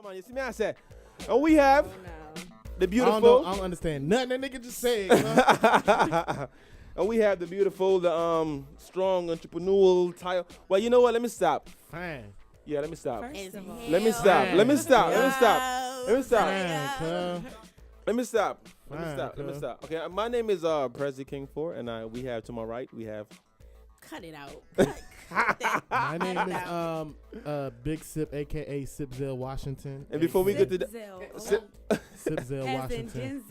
Come on, you see me? I said, and we have the beautiful. I don't understand nothing that nigga just said. And we have the beautiful, the strong entrepreneurial title. Well, you know what? Let me stop. Fine. Yeah, let me stop. Let me stop. Let me stop. Let me stop. Let me stop. Let me stop. Let me stop. Okay, my name is Prezi King 4, and we have to my right, we have. Cut it out. My name is Big Sip, aka Sipzel Washington. And before we get to the Sipzel Washington.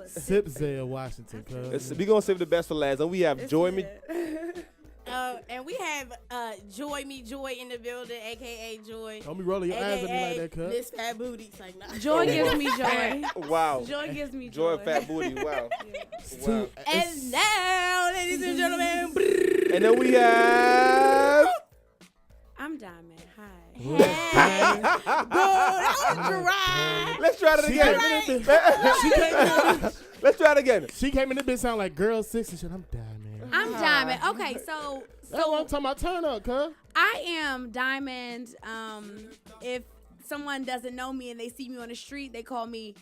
Sipzel Washington. We're gonna save the best for last. And we have Joy Me. And we have Joy Me Joy in the building, aka Joy. Don't be rolling your eyes at me like that, cuz. This fat booty. It's like, nah. Joy gives me joy. Wow. Joy gives me joy. joy. Fat booty. Wow. Yeah. Wow. And now, ladies and gentlemen. And then we have. I'm Diamond. Hi. Bro, that was dry. Let's try it again. Let's try it again. She came in the bitch sound like girl 6 and shit. I'm Diamond. I'm Diamond. Okay, so that's what I'm talking about. Turn up, cuz. I am Diamond. If someone doesn't know me and they see me on the street, they call me,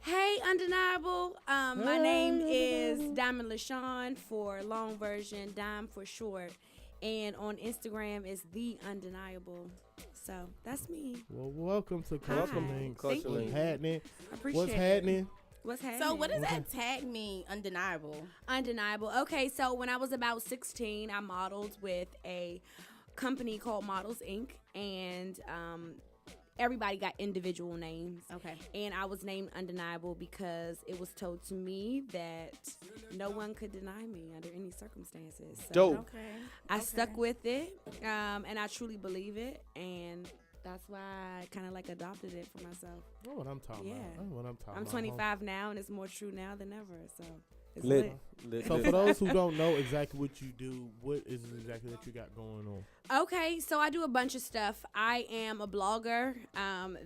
hey, Undeniable. My name is Diamond LaShawn for long version, Dime for short. And on Instagram is The Undeniable. So that's me. Well, welcome to Culture Link. Thank you. What's happening? Appreciate it. What's happening? So what does that tag mean, Undeniable? Undeniable. Okay, so when I was about 16, I modeled with a company called Models Inc. And everybody got individual names. Okay. And I was named Undeniable because it was told to me that no one could deny me under any circumstances. So Dope. I stuck with it, and I truly believe it, and that's why I kind of like adopted it for myself. Know what I'm talking about. Know what I'm talking I'm about. 25 now, and it's more true now than ever. So it's Lit. lit. So for those who don't know exactly what you do, what is it exactly that you got going on? Okay, so I do a bunch of stuff. I am a blogger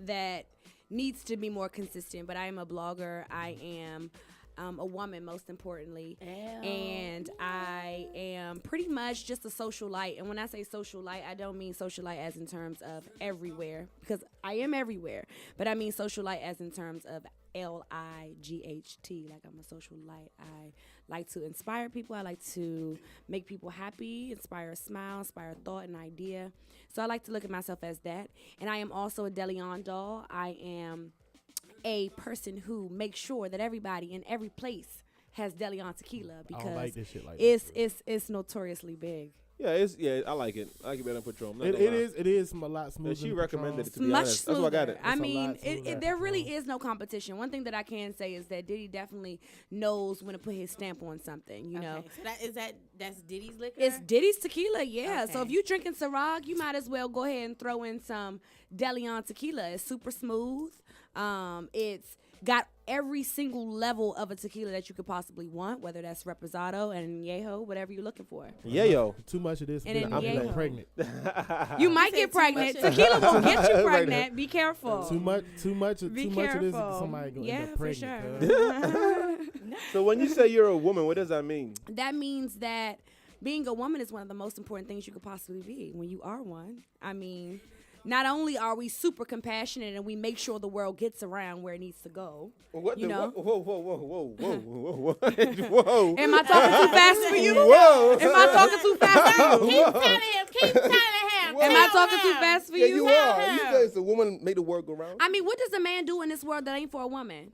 that needs to be more consistent, but I am a blogger. I am a woman, most importantly. And I am pretty much just a social-lite. And when I say social-lite, I don't mean social-lite as in terms of everywhere, because I am everywhere. But I mean social-lite as in terms of LIGHT, like I'm a social light. I like to inspire people. I like to make people happy, inspire a smile, inspire a thought, an idea. So I like to look at myself as that. And I am also a DeLeon doll. I am a person who makes sure that everybody in every place has DeLeon tequila because I don't like this shit like it's notoriously big. Yeah, I like it. I like it better than Patron. It is a lot smoother. She recommended it to be much honest. smoother. That's why I got it. I mean, there really is no competition. One thing that I can say is that Diddy definitely knows when to put his stamp on something. You know, so that's Diddy's liquor. It's Diddy's tequila. Yeah. Okay. So if you're drinking Ciroc, you might as well go ahead and throw in some DeLeon tequila. It's super smooth. It's got every single level of a tequila that you could possibly want, whether that's Reposado and Añejo, whatever you're looking for. Yayo. Too much of this, And I'm getting pregnant. You might get pregnant. Tequila will get you pregnant. Be careful. Too much of this. Somebody gonna end up pregnant. For sure. So when you say you're a woman, what does that mean? That means that being a woman is one of the most important things you could possibly be when you are one. I mean, not only are we super compassionate and we make sure the world gets around where it needs to go. What you know? Whoa. Am I talking too fast for you? Whoa. Am I talking too fast for you? Keep telling him. Am I talking too fast for you? You are. You guys, a woman make the world go round. I mean, what does a man do in this world that ain't for a woman?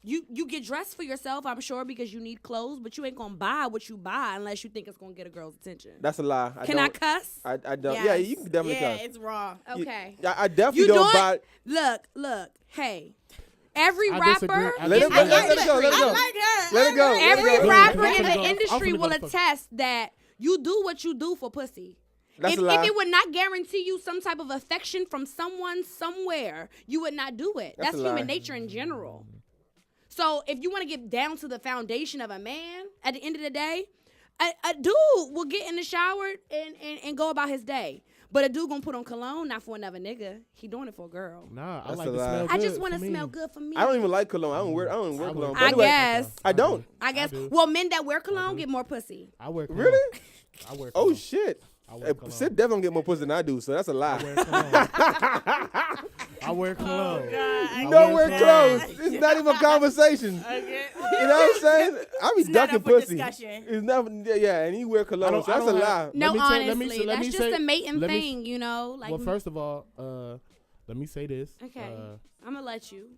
You get dressed for yourself, I'm sure, because you need clothes, but you ain't gonna buy what you buy unless you think it's gonna get a girl's attention. That's a lie. Can I cuss? I don't. Yes. Yeah, you can definitely cuss. Yeah, it's raw. Okay. I definitely don't buy. Look. Hey, every I rapper. disagree. Let it go. I Let it go. Every rapper in the I'm industry finna will go. attest that you do what you do for pussy. That's If a lie. it would not guarantee you some type of affection from someone somewhere, you would not do it. That's That's a lie. human nature in general. So if you want to get down to the foundation of a man, at the end of the day, a dude will get in the shower and go about his day. But a dude gonna put on cologne, not for another nigga. He doing it for a girl. Nah, I That's like a to lie. smell good. I just want to for me. smell good for me. I don't even like cologne. I don't wear cologne. But I anyway, guess. I don't. I guess. do. Well, men that wear cologne get more pussy. I wear cologne. Really? I wear Oh cologne. shit. I wear cologne. Sid definitely get more pussy than I do, so that's a lie. I wear cologne. I wear clothes. God. No, we're close. It's not even a conversation. Okay. You know what I'm saying? I be It's not ducking up for pussy. discussion. It's never, yeah, and you wear cologne, so that's a lie. No, Let me honestly, let me that's say- just a mating let me- thing, you know. Like, Well, first of all, let me say this. okay, I'm gonna let you.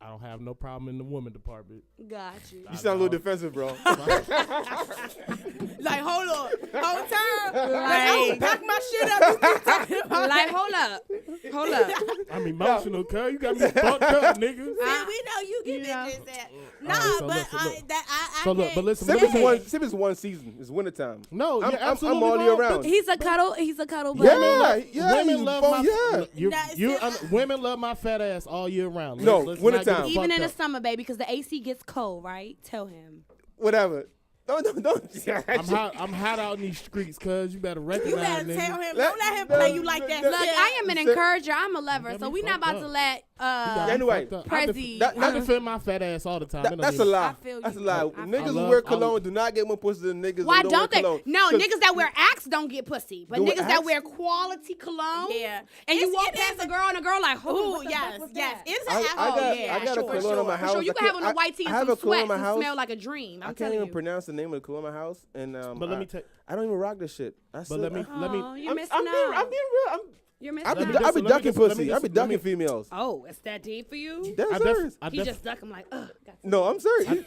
I don't have no problem in the woman department. Got you. You sound a little defensive, bro. Like, hold on. Whole time. Like, I Like- would pack my shit up. You keep talking about Like, that. hold up. I'm emotional, cuz. You got me fucked up, nigga. See, we know you get Yeah. bitches that. Nah, so but listen, look. I So look, can't- but listen, Sip listen. is one season. It's wintertime. No, I'm you're absolutely all year wrong, round. but He's a cuddle buddy. Yeah, women love my yeah. you, Nah, you, see, women love my fat ass all year round. No, Let's winter not get it time. Even fucked in the up. summer, baby, because the AC gets cold, right? Tell him. Whatever. Don't. I'm hot out in these streets, cuz you better You recognize, better nigga. tell him. Don't let him play you like that. Look, I am an Sip. encourager. I'm a lover, Got so me we not fucked about to up. let You got me Anyway, fucked up. Prezi. I defend my fat ass all the time. It don't That's a even- lie. I feel That's a you. lie. I Niggas feel who you. wear cologne do not get more pussy than niggas Why who don't wear they? cologne. No, 'Cause- niggas that wear Axe don't get pussy, but Do niggas that Axe? wear quality cologne. Yeah. And you It's- walk it past is a girl and a girl like, Ooh, yes. It's an I alcohol. got a for cologne on my sure. house. For sure, you I can have can't- on a white tee I and have some a cologne in sweats my and house. smell like a dream. I I'm can't telling even you. pronounce the name of the cologne in my house, and But let me tell I don't even rock this shit. But let me Oh, you're missing I'm being out. real. You're missing I Let me be out. just- ducking let me pussy. just- I be let ducking me- females. Oh, it's that deep for you? That's I serious. He just duck him like, ugh. No, I'm serious.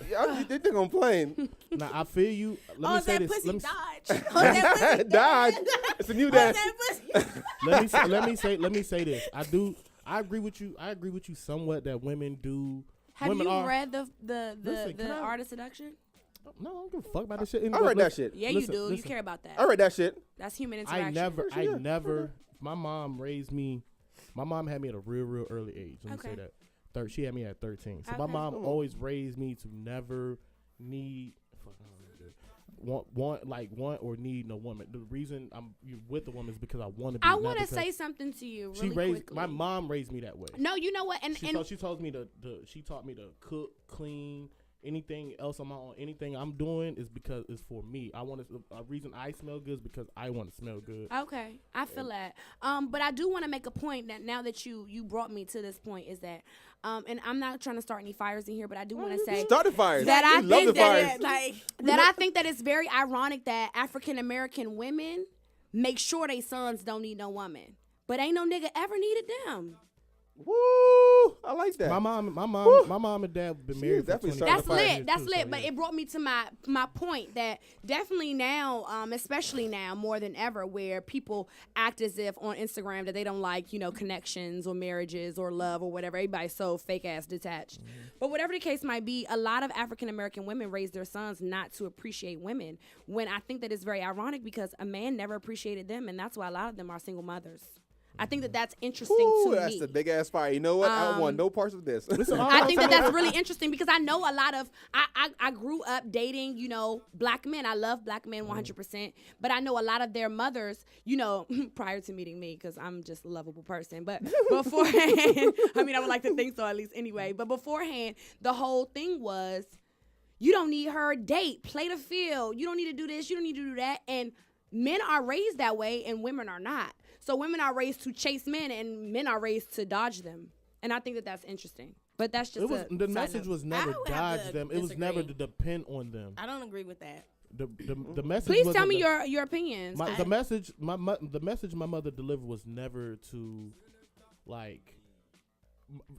They think I'm playing. Now I feel you. Let Oh, me say that this. pussy Let me, dodge. Oh, that pussy Dodge. It's a new Oh, dance. that pussy. let me say this. I agree with you. I agree with you somewhat that women do. Have women you are, read the Listen, can I- Art of Seduction? No, I don't give a fuck about this shit. I read that shit. Yeah, Listen, you do. You listen. care about that. I read that shit. That's human interaction. I never. My mom raised me. My mom had me at a real early age. Let me say Okay. that. She had me at 13. So my Okay. mom always raised me to never need. Fuck, I don't know, dude. Want or need no woman. The reason I'm with a woman is because I want to be. I not want to because say something to you she really raised quickly. my mom raised me that way. No, you know what? And She taught me to she taught me to cook, clean, anything else on my own. Anything I'm doing is because it's for me. I want to. A reason I smell good is because I want to smell good. okay, I feel that. But I do want to make a point that now that you brought me to this point is that, and I'm not trying to start any fires in here, but I do want to say Start the fires. that I We love think the fires. Yeah, like, that I think that it's very ironic that African American women make sure they sons don't need no woman, but ain't no nigga ever needed them. Woo! I like that. My mom and dad been She married is for definitely 20 starting That's the fire. lit. That's too, lit. so But yeah. it brought me to my point that definitely now, especially now more than ever, where people act as if on Instagram that they don't like, connections or marriages or love or whatever. Everybody's so fake ass detached. But whatever the case might be, a lot of African American women raise their sons not to appreciate women. When I think that it's very ironic because a man never appreciated them, and that's why a lot of them are single mothers. I think that that's interesting Ooh, to that's me. a big ass fire. You know what? I don't want no parts of this. I think that's really interesting because I know a lot of I grew up dating, black men. I love black men 100%, but I know a lot of their mothers, prior to meeting me, because I'm just a lovable person. But beforehand, I mean, I would like to think so at least anyway. But beforehand, the whole thing was, you don't need her, date, play the field. You don't need to do this. You don't need to do that. And men are raised that way, and women are not. So women are raised to chase men, and men are raised to dodge them. And I think that that's interesting. But that's just the message was never would have dodge to them. It was never to disagree. depend on them. I don't agree with that. The message. Please tell wasn't me the- your opinions. the message. The message my mother delivered was never to, like.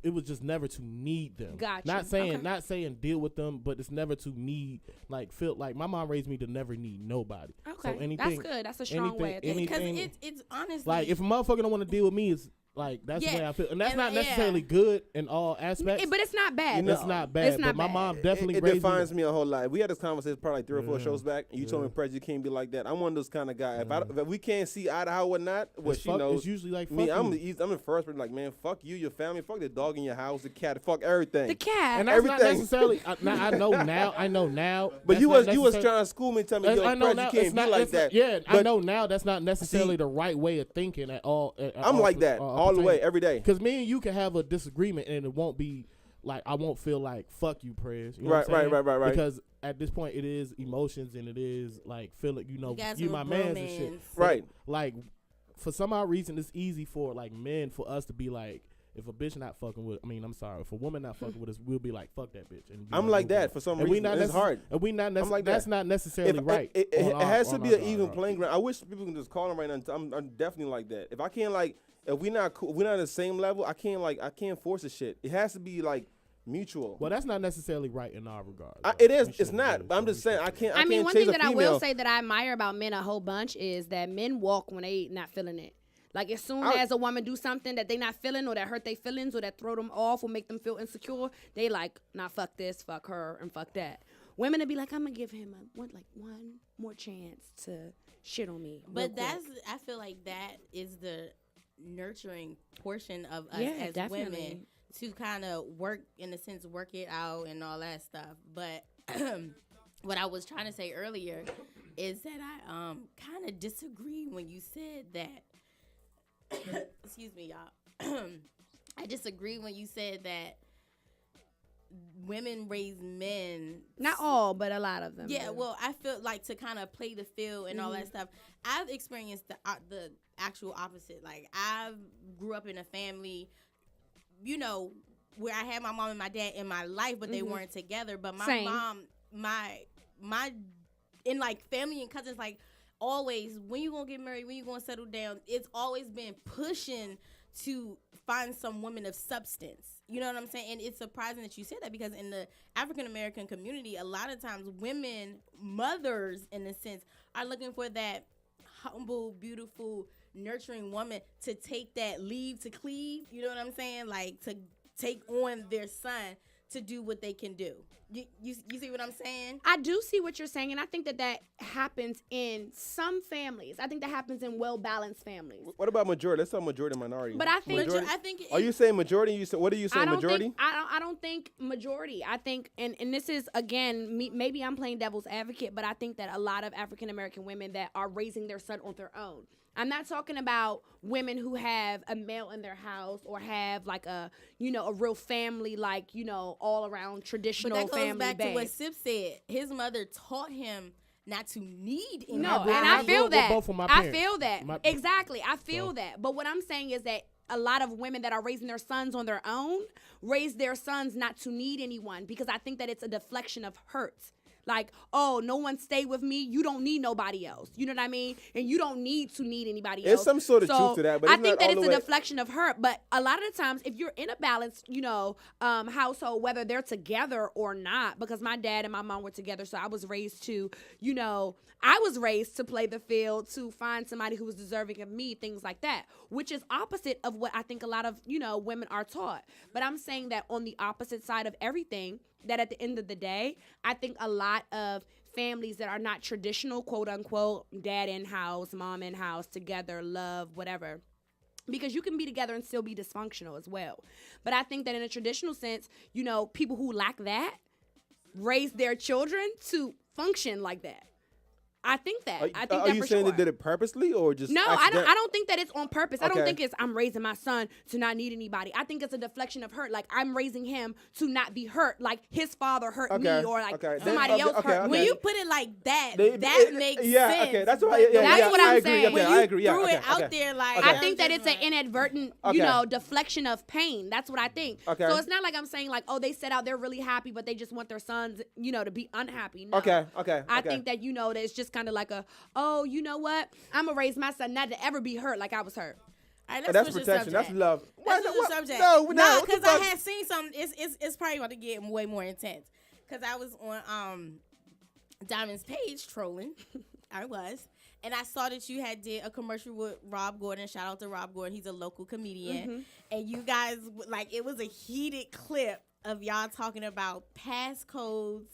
It was just never to need them. Gotcha. Not saying Okay. not saying deal with them, but it's never to need, like, feel like my mom raised me to never need nobody. Okay, So anything, that's good. That's a strong way of thinking. Because anything- it's honestly like if a motherfucker don't want to deal with me, it's like that's Yeah. the way I feel, and that's And, not yeah. necessarily good in all aspects. But it's not bad. It's though. not bad. It's not but my bad. mom definitely it raised defines me. me a whole lot. We had this conversation probably like 3 or 4 Yeah. shows back, and you told me, Prez, you can't be like that. I'm one of those kind of guy. Yeah. If we can't see eye to eye or not, what she knows. It's usually like Me, fuck I'm you. the first person like, man, fuck you, your family, fuck the dog in your house, the cat, fuck everything. The cat. And that's not everything. necessarily. I know now. But that's you not was necessarily- trying to school me, tell me, yo, I know Prez, now. you can't It's be not like it's that. not- yeah, I But know now. That's not necessarily the right way of thinking at all. I'm like that all the way, every day. Because me and you can have a disagreement and it won't be like I won't feel like fuck you, Prez. You know what I'm saying? Right. Because at this point it is emotions and it is like feeling. You guys You are my man's and shit. bromance. Right. Like for some odd reason, it's easy for like men for us to be like, if a bitch not fucking with, if a woman not fucking with us, we'll be like, fuck that bitch. And I'm like that for some reason. It's hard. And we not. Like that's not necessarily right. It has to be an even playing ground. I wish people can just call them right now. I'm definitely like that. If I can't like, if we're not on the same level, I can't force the shit. It has to be like mutual. Well, that's not necessarily right in our regard. It is. It's not. But I'm just saying I can't. I mean, one thing that I will say that I I admire about men a whole bunch is that men walk when they not feeling it. Like as soon as a woman do something that they not feeling or that hurt their feelings or that throw them off or make them feel insecure, they like, nah, fuck this, fuck her, and fuck that. Women would be like, I'm gonna give him one more chance to shit on me. But I feel like that is the nurturing portion of us as definitely. women to kind of work, in a sense, work it out and all that stuff. But what I was trying to say earlier is that I kind of disagree when you said that. Excuse me, y'all. I disagree when you said that women raise men. Not all, but a lot of them. Yeah, do. well, I feel like to kind of play the field and all that stuff. I've experienced the actual opposite. Like I grew up in a family, you know, where I had my mom and my dad in my life, but they weren't together. But my mom, my in like family and cousins, like. Always, when you gonna get married, when you gonna settle down, it's always been pushing to find some women of substance. You know what I'm saying? And it's surprising that you said that because in the African American community, a lot of times women, mothers in a sense, are looking for that humble, beautiful, nurturing woman to take that leave to cleave. You know what I'm saying? Like to take on their son to do what they can do. You see what I'm saying? I do see what you're saying, and I think that happens in some families. I think that happens in well-balanced families. What about majority? Let's talk majority minority. But I think are you saying majority? What are you saying? Majority? I don't think majority. I think, and this is again, maybe I'm playing devil's advocate, but I think that a lot of African American women that are raising their son on their own. I'm not talking about women who have a male in their house or have like a real family, like, all around traditional family. But that goes back base. to what Sip said. His mother taught him not to need anybody. No, and I feel that. Both of my parents. I feel that. Exactly. I feel that. But what I'm saying is that a lot of women that are raising their sons on their own raise their sons not to need anyone because I think that it's a deflection of hurt. Like, oh, no one stay with me. You don't need nobody else. You know what I mean? And you don't need to need anybody else. There's some sort of truth to that. But I think that it's a deflection of hurt. But a lot of the times, if you're in a balanced, household, whether they're together or not, because my dad and my mom were together, so I was raised to, play the field, to find somebody who was deserving of me, things like that, which is opposite of what I think a lot of, women are taught. But I'm saying that on the opposite side of everything, that at the end of the day, I think a lot of families that are not traditional, quote unquote, dad in-house, mom in-house, together, love, whatever, because you can be together and still be dysfunctional as well. But I think that in a traditional sense, people who lack that raise their children to function like that. I think that. I think that for sure. Are you saying they did it purposely or just No, I don't think that it's on purpose. Okay. I don't think it's I'm raising my son to not need anybody. I think it's a deflection of hurt. Like I'm raising him to not be hurt. Like his father hurt me or like somebody else hurt me. When you put it like that, that makes sense. Yeah, okay. That's what I'm saying. When I you agree. threw it out there like I think that it's an inadvertent, deflection of pain. That's what I think. Okay. So it's not like I'm saying like, oh, they set out, they're really happy, but they just want their sons, to be unhappy. No. Okay. I think that, that it's just kind of like oh, you know what? I'm going to raise my son not to ever be hurt like I was hurt. All right, that's protection. That's love. Let's switch the subject. No, because I had seen something. It's probably about to get way more intense. Because I was on Diamond's page trolling. I was. And I saw that you had did a commercial with Rob Gordon. Shout out to Rob Gordon. He's a local comedian. Mm-hmm. And you guys, it was a heated clip of y'all talking about passcodes.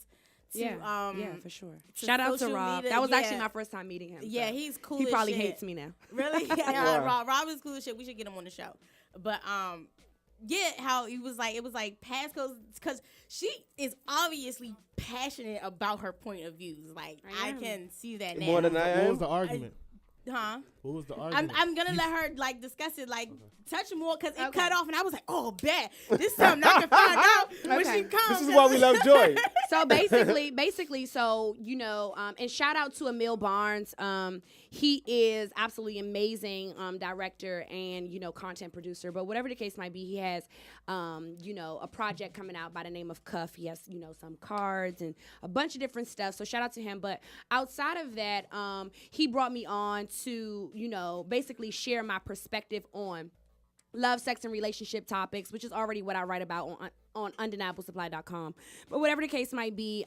Yeah, for sure. Shout out to Rob. That was actually my first time meeting him. Yeah, he's cool. He as probably shit. hates me now. Really? Yeah, Rob is cool as shit. We should get him on the show. But how it was like passcodes, because she is obviously passionate about her point of views. Like I can see that now. More than I am. What was the argument? What was the argument? I'm gonna let her discuss it, touch more, because it cut off, and I was like, oh, bet this is something I can find out when she comes. This is why we love Joy. So basically, so and shout out to Emil Barnes. He is absolutely amazing director and content producer. But whatever the case might be, he has a project coming out by the name of Cuff. He has some cards and a bunch of different stuff. So shout out to him. But outside of that, he brought me on to basically share my perspective on love, sex, and relationship topics, which is already what I write about on undeniablesupply.com. But whatever the case might be,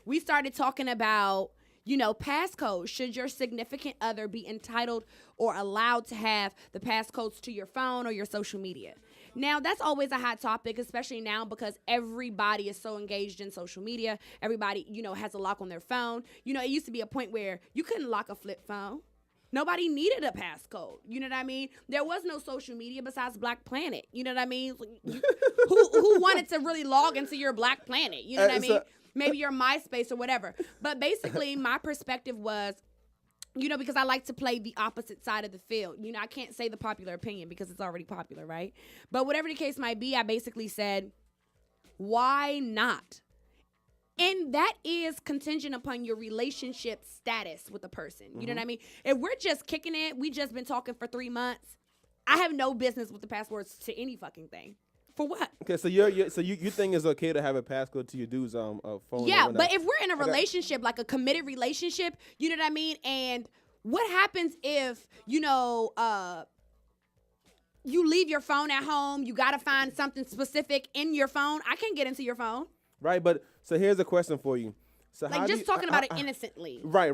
we started talking about, passcodes. Should your significant other be entitled or allowed to have the passcodes to your phone or your social media? Now, that's always a hot topic, especially now because everybody is so engaged in social media. Everybody, has a lock on their phone. It used to be a point where you couldn't lock a flip phone. Nobody needed a passcode. You know what I mean? There was no social media besides Black Planet. You know what I mean? Who wanted to really log into your Black Planet? You know what I mean? Maybe your MySpace or whatever. But basically, my perspective was, because I like to play the opposite side of the field. I can't say the popular opinion because it's already popular, right? But whatever the case might be, I basically said, why not? And that is contingent upon your relationship status with a person. You know what I mean? If we're just kicking it, we just been talking for 3 months, I have no business with the passwords to any fucking thing. For what? Okay, so you think it's okay to have a passcode to your dude's phone? Yeah, but if we're in a relationship, like a committed relationship, you know what I mean? And what happens if, you leave your phone at home, you got to find something specific in your phone. I can't get into your phone. Right, but so here's a question for you. So like just talking about it innocently. Right.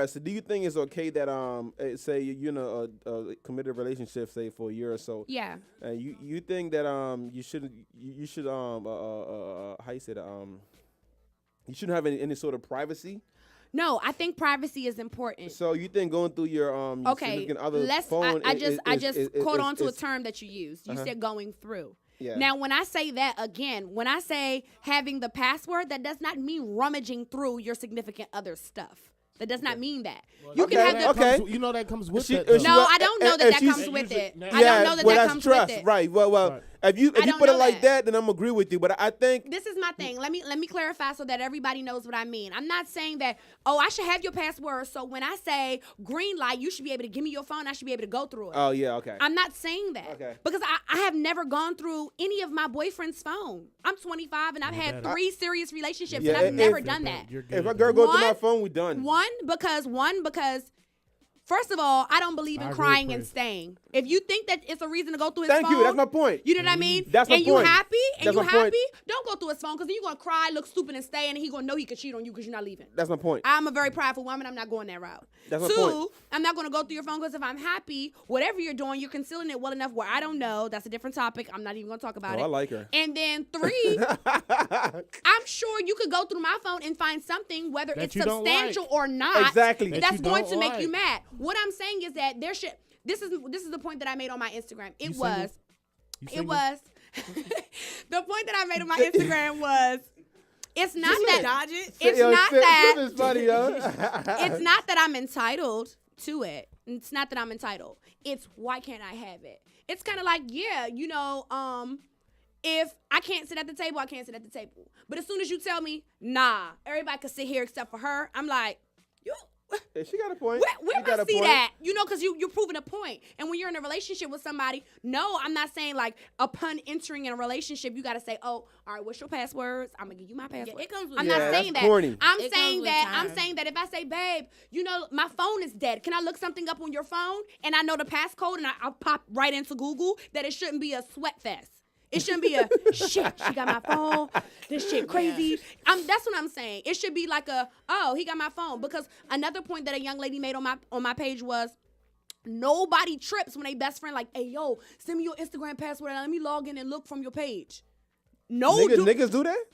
So do you think it's okay that say you're in a committed relationship, say for a year or so? Yeah. And you think that you should how you say that you shouldn't have any sort of privacy? No, I think privacy is important. So you think going through your significant other's phone? I just caught on to a term that you used. You said going through. Yeah. Now, when I say that, again, when I say having the password, that does not mean rummaging through your significant other's stuff. That does not mean that. Well, you can have the... that comes with it. No, I don't know that comes with it. I don't know that comes with it. Right. Well, if you put it like that, then I'm agree with you. But I think this is my thing. Let me clarify so that everybody knows what I mean. I'm not saying that, I should have your password. So when I say green light, you should be able to give me your phone. I should be able to go through it. Oh, yeah, okay. I'm not saying that. Okay. Because I have never gone through any of my boyfriend's phone. I'm 25 and I've had 3 serious relationships and I've never done that. If a girl goes through my phone, we done. One, because first of all, I don't believe in crying and staying. If you think that it's a reason to go through his phone. Thank you. That's my point. You know what I mean? That's my point. And you happy? Don't go through his phone because then you're going to cry, look stupid, and stay, and then he's going to know he could cheat on you because you're not leaving. That's my point. I'm a very prideful woman. I'm not going that route. That's my point. I'm not going to go through your phone because if I'm happy, whatever you're doing, you're concealing it well enough where I don't know. That's a different topic. I'm not even going to talk about it. I like her. And then 3, I'm sure you could go through my phone and find something, whether it's substantial or not. Exactly. That's going to make you mad. What I'm saying is that there should. This is the point that I made on my Instagram. The point that I made on my Instagram was, it's not that. It's not that. This is funny, yo. It's not that I'm entitled to it. It's not that I'm entitled. It's why can't I have it? It's kind of like, if I can't sit at the table, I can't sit at the table. But as soon as you tell me, nah, everybody can sit here except for her, I'm like, you. Yeah, she got a point. Where I see that? Because you're proving a point. And when you're in a relationship with somebody, no, I'm not saying like upon entering in a relationship, you got to say, oh, all right, what's your passwords? I'm going to give you my password. Yeah, it comes with I'm not saying that. Corny. I'm saying that if I say, babe, my phone is dead. Can I look something up on your phone? And I know the passcode and I'll pop right into Google that it shouldn't be a sweat fest. It shouldn't be a shit. She got my phone. This shit crazy. That's what I'm saying. It should be like he got my phone. Because another point that a young lady made on my page was, nobody trips when they best friend like, hey yo, send me your Instagram password and let me log in and look from your page. Niggas do that?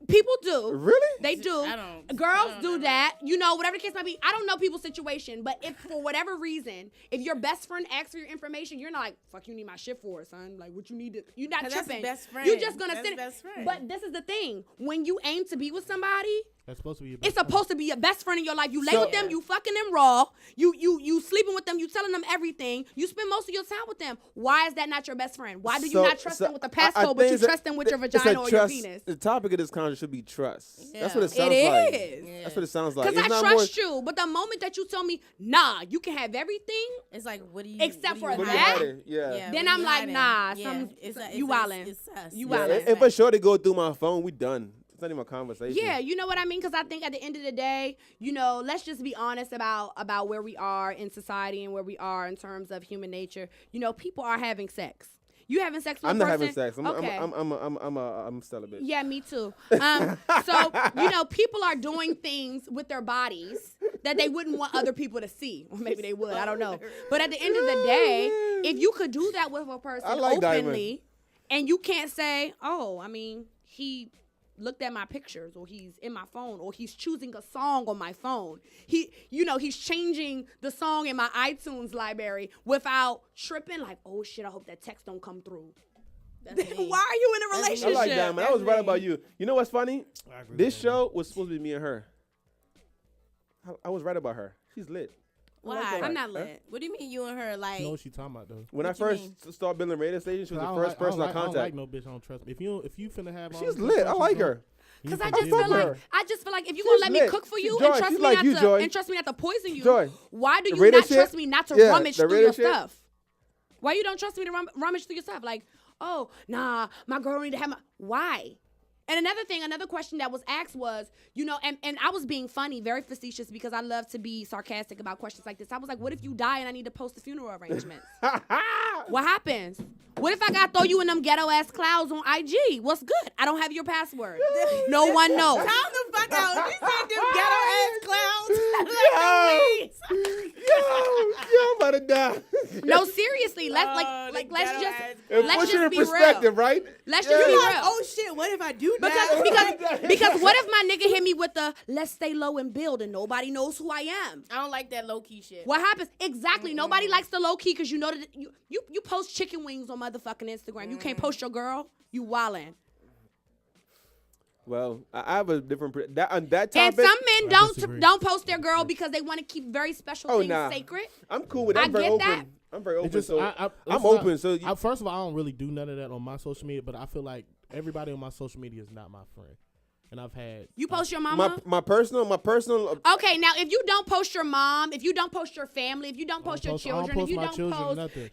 People do. Really? They do. Girls do that. Whatever the case might be. I don't know people's situation, but if for whatever reason, if your best friend asks for your information, you're not like, fuck, you need my shit for it, son. Like, what you need to, you're not tripping. That's best friend. You're just going to send it. But this is the thing. When you aim to be with somebody, That's supposed to be your It's best friend. supposed to be your best friend in your life. You lay So- with them, you fucking them raw. You sleeping with them, you telling them everything. You spend most of your time with them. Why is that not your best friend? Why do you not trust them with the I passcode, but you think trust them with your it's a vagina or your trust- penis? The topic of this conversation should be trust. That's what it Yeah. sounds It like. is. Yeah. That's what it sounds like. Because It's I not trust you, but the moment that you tell me, nah, you can have everything, It's like, what do you? Except what for do you What are you that? hiding? hiding? Yeah. Yeah, then what I'm you like, hiding? nah, Yeah, it's you wildin'. It's us. You Yeah, wildin'. if a shorty go through my phone, we done. It's not even a conversation. Yeah, you know what I mean? Because I think at the end of the day, let's just be honest about where we are in society and where we are in terms of human nature. People are having sex. You having sex with I'm a not person? having sex. Okay. I'm celibate. Yeah, me too. So people are doing things with their bodies that they wouldn't want other people to see. Or maybe they would. I don't know. But at the end of the day, if you could do that with a person I like openly, and you can't say, oh, I mean, he looked at my pictures, or he's in my phone, or he's choosing a song on my phone. He's changing the song in my iTunes library without tripping like, oh shit, I hope that text don't come through. That's Why me. are you in a That's me. relationship? I like that, man. I was right about you. You know what's funny? I agree This with that. show was supposed to be me and her. I was right about her. She's lit. I like Why? that. I'm not Huh? lit. What do you mean you and her like? You know what she talking about though. When I What you first mean? started building radio station, she was I the don't first person I I don't like contacted. no bitch. I don't trust me. If you finna have, all She's this lit. I stuff, like you her. you Because I can just get feel with like- her. if you're She's gonna let me lit. cook for She- you Joy, and trust she's me like not you, to Joy. and trust me not to poison you, Joy, why do the you radio not shit? trust me not to Yeah, rummage the through radio your shit? stuff? Why you don't trust me to rummage through your stuff? Like, oh, nah, my girl need to have my why? And another question that was asked was, and I was being funny, very facetious, because I love to be sarcastic about questions like this. I was like, what if you die and I need to post the funeral arrangements? What happens? What if I got to throw you in them ghetto ass clouds on IG? What's good? I don't have your password. No one knows. Calm the fuck out. You said them ghetto ass clowns. Yo, I'm about to die. No, seriously. Let's Put you just in be perspective, real. right? Let's just be real. Oh shit! What if I do Because that? because what if my nigga hit me with the let's stay low and build and nobody knows who I am? I don't like that low key shit. What happens? Exactly. Nobody likes the low key because you know that you post chicken wings on motherfucking Instagram. You can't post your girl. You wildin'. Well, I have a different on that And topic. some men disagree. don't post their girl because they want to keep very special Oh, things nah. sacred. I'm cool with that. I I'm very get open. that. I'm very It open. just, So I'm I'm open. So you, first of all, I don't really do none of that on my social media, but I feel like everybody on my social media is not my friend, and I've had You post your mama. my personal. Okay, now if you don't post your mom, if you don't post your family, if you don't post your I don't children, post if you my don't children, post, nothing.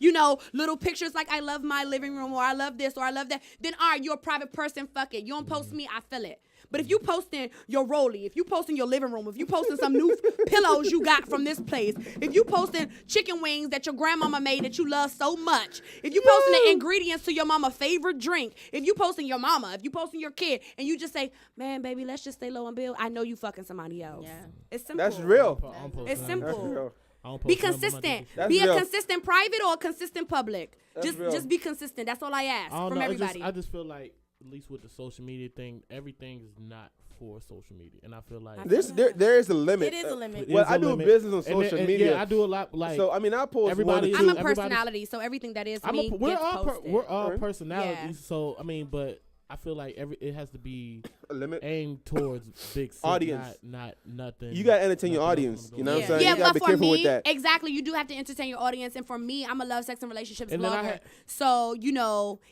little pictures like I love my living room or I love this or I love that, then all right, you're a private person, fuck it. You don't post me, I feel it. But if you posting your rollie, if you posting your living room, if you posting some new pillows you got from this place, if you posting chicken wings that your grandmama made that you love so much, if you posting the ingredients to your mama's favorite drink, if you posting your mama, if you posting your kid, and you just say, man, baby, let's just stay low and build, I know you fucking somebody else. Yeah. It's simple. That's real. I don't post It's none of that. That's simple. real. I don't post Be none of my consistent. That's Be real. a consistent private or a consistent public. That's Just real. just be consistent. That's all I ask I don't from know. everybody. I just feel like, at least with the social media thing, everything is not for social media, and I feel like There is a limit. It is a limit. Well, There's a I do limit. business on And social then- media. Yeah, I do a lot. Like So I mean, I post everybody one or is- two. I'm a everybody's- personality, so everything that is I'm me we're gets all posted. we're all Right. personalities. Yeah. So I mean, but I feel like it has to be a limit. aimed towards big city, Audience. not nothing. You gotta entertain your nothing audience. else on You the know what I'm go. saying? Yeah, You gotta but be for careful with me, that. exactly, you do have to entertain your audience. And for me, I'm a love, sex, and relationships And then I blogger. had- So,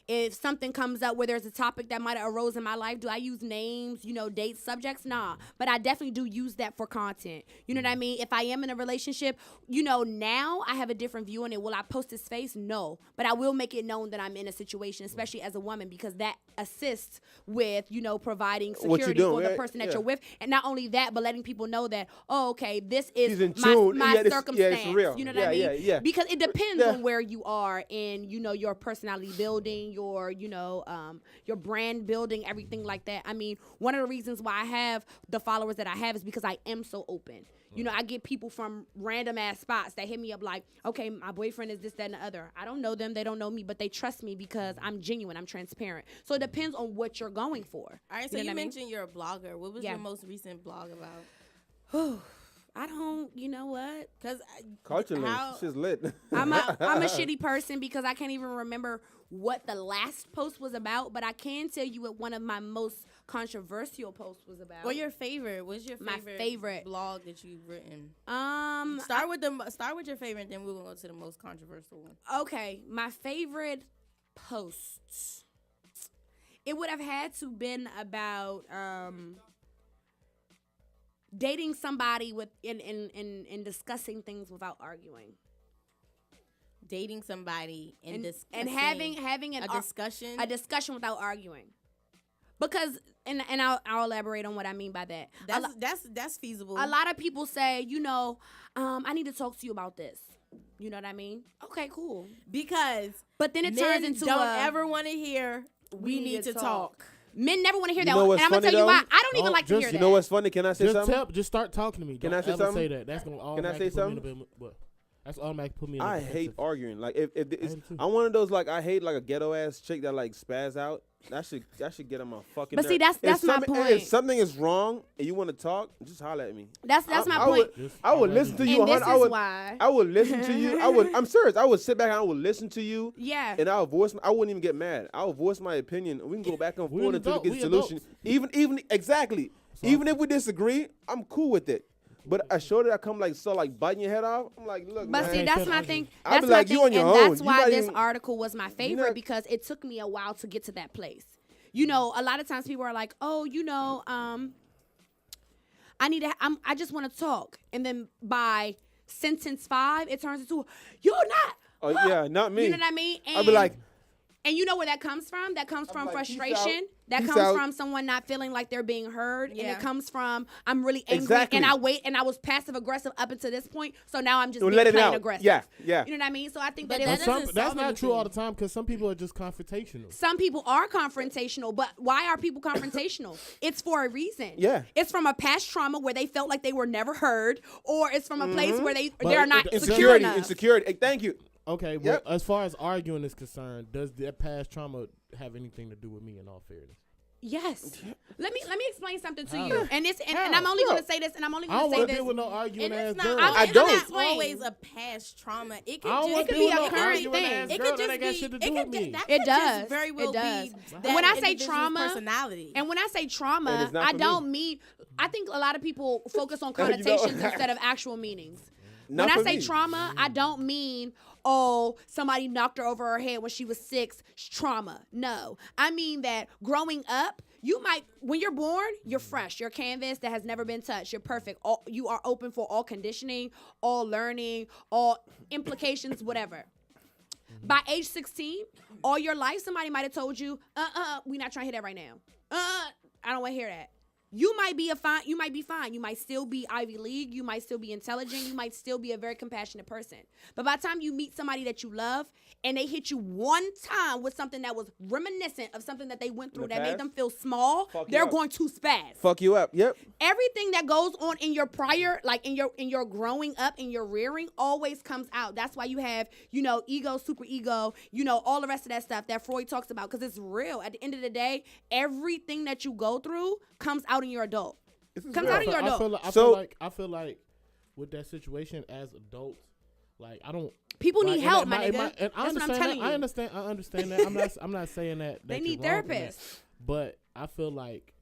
if something comes up where there's a topic that might have arose in my life, do I use names, dates, subjects? Nah. But I definitely do use that for content. You know what I mean? If I am in a relationship, now I have a different view on it. Will I post his face? No. But I will make it known that I'm in a situation, especially as a woman, because that assists with, providing What you security for doing, the right? person that Yeah. you're with. And not only that, but letting people know that, oh, okay, this is She's in my tune. Yeah, this- yeah, circumstance. it's real. You know what Yeah, I mean? yeah, yeah. Because it depends Yeah. on where you are in, your personality building, your brand building, everything like that. I mean, one of the reasons why I have the followers that I have is because I am so open. I get people from random ass spots that hit me up like, okay, my boyfriend is this, that, and the other. I don't know them. They don't know me, but they trust me because I'm genuine. I'm transparent. So it depends on what you're going for. All right, so know you what I mean? mentioned you're a blogger. What was Yeah. your most recent blog about? I don't. You know what? Because Culture links. Shit's lit. I'm a shitty person because I can't even remember what the last post was about, but I can tell you what one of my most controversial posts was about. What's your favorite? What's your favorite, my favorite blog that you've written? Start with your favorite, then we're gonna go to the most controversial one. Okay, my favorite posts. It would have had to been about dating somebody with in discussing things without arguing. Dating somebody and having a discussion without arguing. Because and I'll elaborate on what I mean by that. That's feasible. A lot of people say, I need to talk to you about this. You know what I mean? Okay, cool. But then it turns into don't ever want to hear we need to talk. Men never want to hear that. And I'm going to tell you why. I don't even like to hear that. You know what's funny? Can I say something? Just start talking to me. Can I say something? Say that. That's gonna automatically put me in a bit. That's automatically put me in a I hate arguing. Like if it's, I'm one of those like I hate like a ghetto ass chick that like spaz out. That should get on my fucking. But see, that's my point. If something is wrong and you want to talk, just holler at me. That's my point. I would listen to you. And this is why. I would listen to you. I'm serious. I would sit back and I would listen to you. Yeah. And I wouldn't even get mad. I would voice my opinion. And we can go back and forth until we get a solution. Even exactly. Even if we disagree, I'm cool with it. But a show that I come like biting your head off, I'm like, look. But man, see, that's my thing. I'll be like, you on your own. That's why this article was my favorite because it took me a while to get to that place. A lot of times people are like, oh, I just want to talk, and then by sentence 5, it turns into, you're not. Oh yeah, not me. You know what I mean? I'll be like. And you know where that comes from? That comes from frustration. That comes from someone not feeling like they're being heard. Yeah. And it comes from, I'm really angry. Exactly. And I was passive aggressive up until this point. So now I'm just being plain aggressive. Yeah. You know what I mean? So I think that's not true all the time because some people are just confrontational. Some people are confrontational, but why are people confrontational? It's for a reason. Yeah. It's from a past trauma where they felt like they were never heard, or it's from a place where they're not secure enough. Insecurity. Hey, thank you. Okay, well, as far as arguing is concerned, does that past trauma have anything to do with me in all fairness? Yes. Let me explain something to you. And I'm only going to say this, and I'm only going to say this. I don't want to deal with no arguing ass girl. I don't. It's not always a past trauma. It could be a current thing. It could just be. It does. Very well be. When I say trauma, personality. And when I say trauma, I don't mean. I think a lot of people focus on connotations instead of actual meanings. When I say trauma, I don't mean, somebody knocked her over her head when she was 6, trauma. No. I mean that growing up, when you're born, you're fresh. You're a canvas that has never been touched. You're perfect. You are open for all conditioning, all learning, all implications, whatever. By age 16, all your life, somebody might have told you, we're not trying to hear that right now. I don't want to hear that. You might be fine. You might still be Ivy League. You might still be intelligent. You might still be a very compassionate person. But by the time you meet somebody that you love and they hit you one time with something that was reminiscent of something that they went through that made them feel small, they're going to spaz. Fuck you up. Yep. Everything that goes on in your prior, like in your growing up, in your rearing, always comes out. That's why you have, ego, super ego, all the rest of that stuff that Freud talks about, because it's real. At the end of the day, everything that you go through comes out in your adult. I feel like with that situation as adults, like I don't. People need help, my nigga. That's what I'm telling you. I understand that. I'm not saying that they need therapists. But I feel like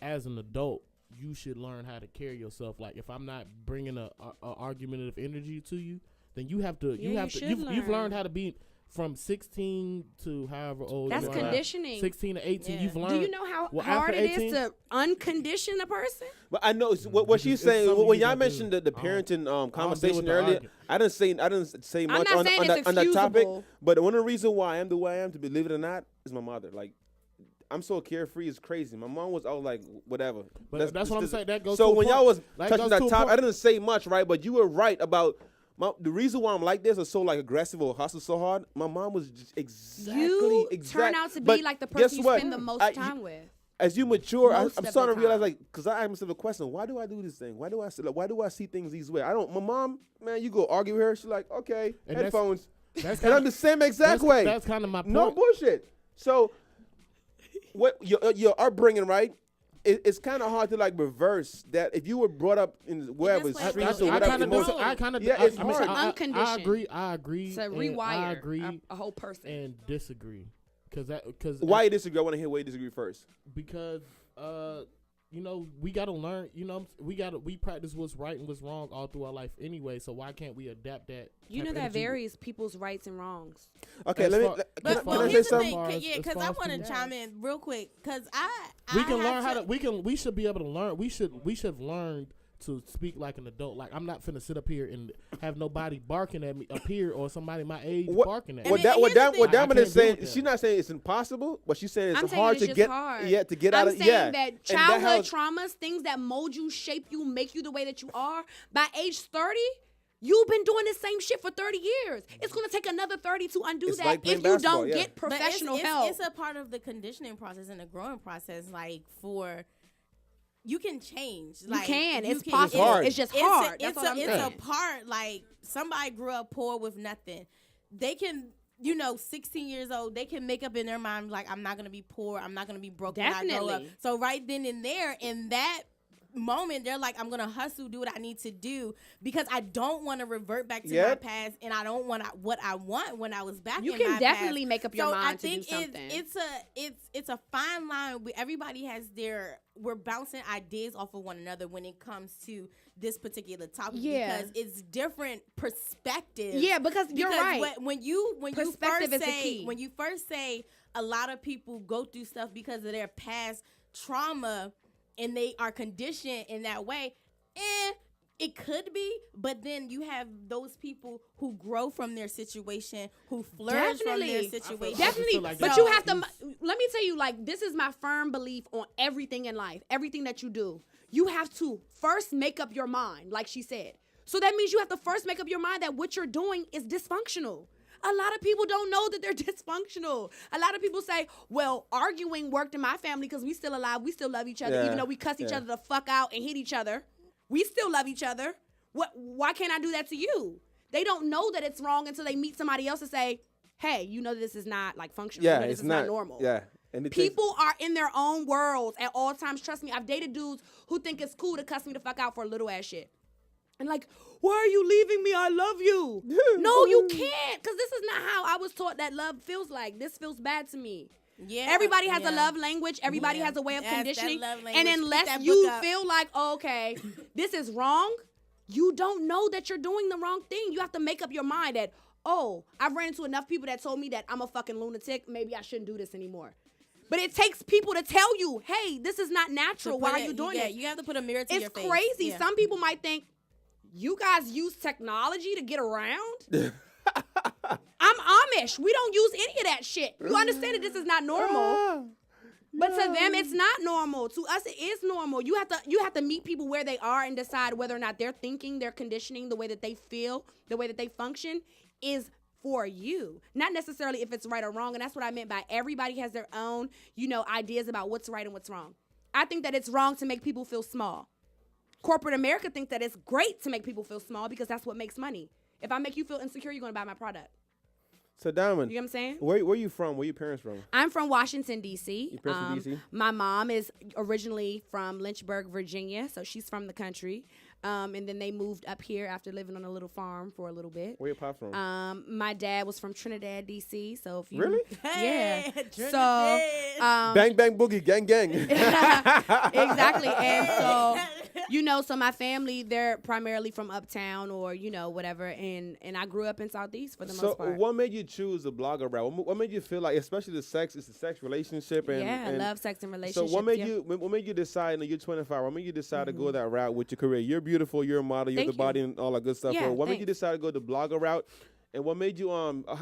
as an adult, you should learn how to carry yourself. Like if I'm not bringing a argumentative energy to you, then you have to. You've learned how to be. From 16 to however old that's you are. That's conditioning. 16 to 18, you've learned. Do you know how hard it is to uncondition a person? But I know what she's saying. When y'all mentioned the parenting conversation earlier, I didn't say much on that topic. But one of the reasons why I am the way I am, to believe it or not, is my mother. Like, I'm so carefree, it's crazy. My mom was always like, whatever. But that's what I'm saying. That goes. So when y'all was touching that topic, I didn't say much, right? But you were right about. The reason why I'm like this or so like aggressive or hustle so hard, my mom was just turn out to be like the person you spend the most time with. As you mature, I'm starting to realize, like, because I ask myself the question, why do I do this thing? Why do I see things these way? My mom, man, you go argue with her, she's like, okay, and headphones. And I'm the same exact way. That's kind of my point. No bullshit. So what your upbringing, right? it's kind of hard to like reverse that. If you were brought up in wherever streets or whatever, it's hard. Unconditioned. I agree. To rewire I agree a whole person and disagree. Because why you disagree? I want to hear why you disagree first. Because we gotta learn. We practice what's right and what's wrong all through our life anyway. So why can't we adapt that? That varies people's rights and wrongs. Okay, can I say something? Yeah, because I want to chime in real quick. Because we should be able to learn. We should learn to speak like an adult. Like, I'm not finna sit up here and have nobody barking at me up here or somebody my age barking at me. What Diamond is saying, she's not saying it's impossible, but she's saying it's hard to get out of. I'm saying that childhood traumas, things that mold you, shape you, make you the way that you are. By age 30, you've been doing the same shit for 30 years. It's going to take another 30 to undo that like if you don't get professional help. It's a part of the conditioning process and the growing process, you can change. You can. It's possible. It's just hard. It's a part. Like, somebody grew up poor with nothing. They can, 16 years old, they can make up in their mind, like, I'm not going to be poor. I'm not going to be broke when I grow up. So right then and there, in that moment, they're like, I'm gonna hustle, do what I need to do, because I don't want to revert back to my past, and I don't want what I want when I was back. You in can my definitely past. make up your mind to do something. It's a fine line. Everybody has we're bouncing ideas off of one another when it comes to this particular topic, because it's different perspectives. Yeah, because you're right. When you first say a lot of people go through stuff because of their past trauma, and they are conditioned in that way, it could be, but then you have those people who grow from their situation, who flourish from their situation. Definitely, but you have to, let me tell you, like, this is my firm belief on everything in life, everything that you do. You have to first make up your mind, like she said. So that means you have to first make up your mind that what you're doing is dysfunctional. A lot of people don't know that they're dysfunctional. A lot of people say, well, arguing worked in my family because we still alive. We still love each other. Even though we cuss each other the fuck out and hit each other. We still love each other. Why can't I do that to you? They don't know that it's wrong until they meet somebody else and say, hey, this is not like functional. Yeah, this is not normal. Yeah. And people are in their own worlds at all times. Trust me, I've dated dudes who think it's cool to cuss me the fuck out for a little ass shit. And like, why are you leaving me? I love you. No, you can't, because this is not how I was taught that love feels like. This feels bad to me. Yeah. Everybody has a love language. Everybody has a way of conditioning. And unless you feel like, okay, this is wrong, you don't know that you're doing the wrong thing. You have to make up your mind that, I've ran into enough people that told me that I'm a fucking lunatic. Maybe I shouldn't do this anymore. But it takes people to tell you, hey, this is not natural. Why are you doing it? You have to put a mirror to your face. It's crazy. Yeah. Some people might think, you guys use technology to get around? I'm Amish. We don't use any of that shit. You understand that this is not normal. But to them, it's not normal. To us, it is normal. You have to meet people where they are and decide whether or not their thinking, their conditioning, the way that they feel, the way that they function is for you. Not necessarily if it's right or wrong. And that's what I meant by everybody has their own, ideas about what's right and what's wrong. I think that it's wrong to make people feel small. Corporate America thinks that it's great to make people feel small because that's what makes money. If I make you feel insecure, you're going to buy my product. So, Diamond, you know what I'm saying? Where are you from? Where are your parents from? I'm from Washington, D.C. Your parents from D.C.? My mom is originally from Lynchburg, Virginia, so she's from the country. And then they moved up here after living on a little farm for a little bit. Where your pop from? My dad was from Trinidad, D.C. So if you really? Hey, yeah. Trinidad. So bang bang boogie, gang gang. Exactly. And so so my family, they're primarily from uptown or whatever, and I grew up in Southeast for the most part. So what made you choose the blogger route? What made you feel like, especially it's a sex relationship and love, sex, and relationships. So what made you decide? You're 25. What made you decide to go that route with your career? You're beautiful. You're a model. You have the body and all that good stuff. Yeah, what made you decide to go the blogger route? And what made you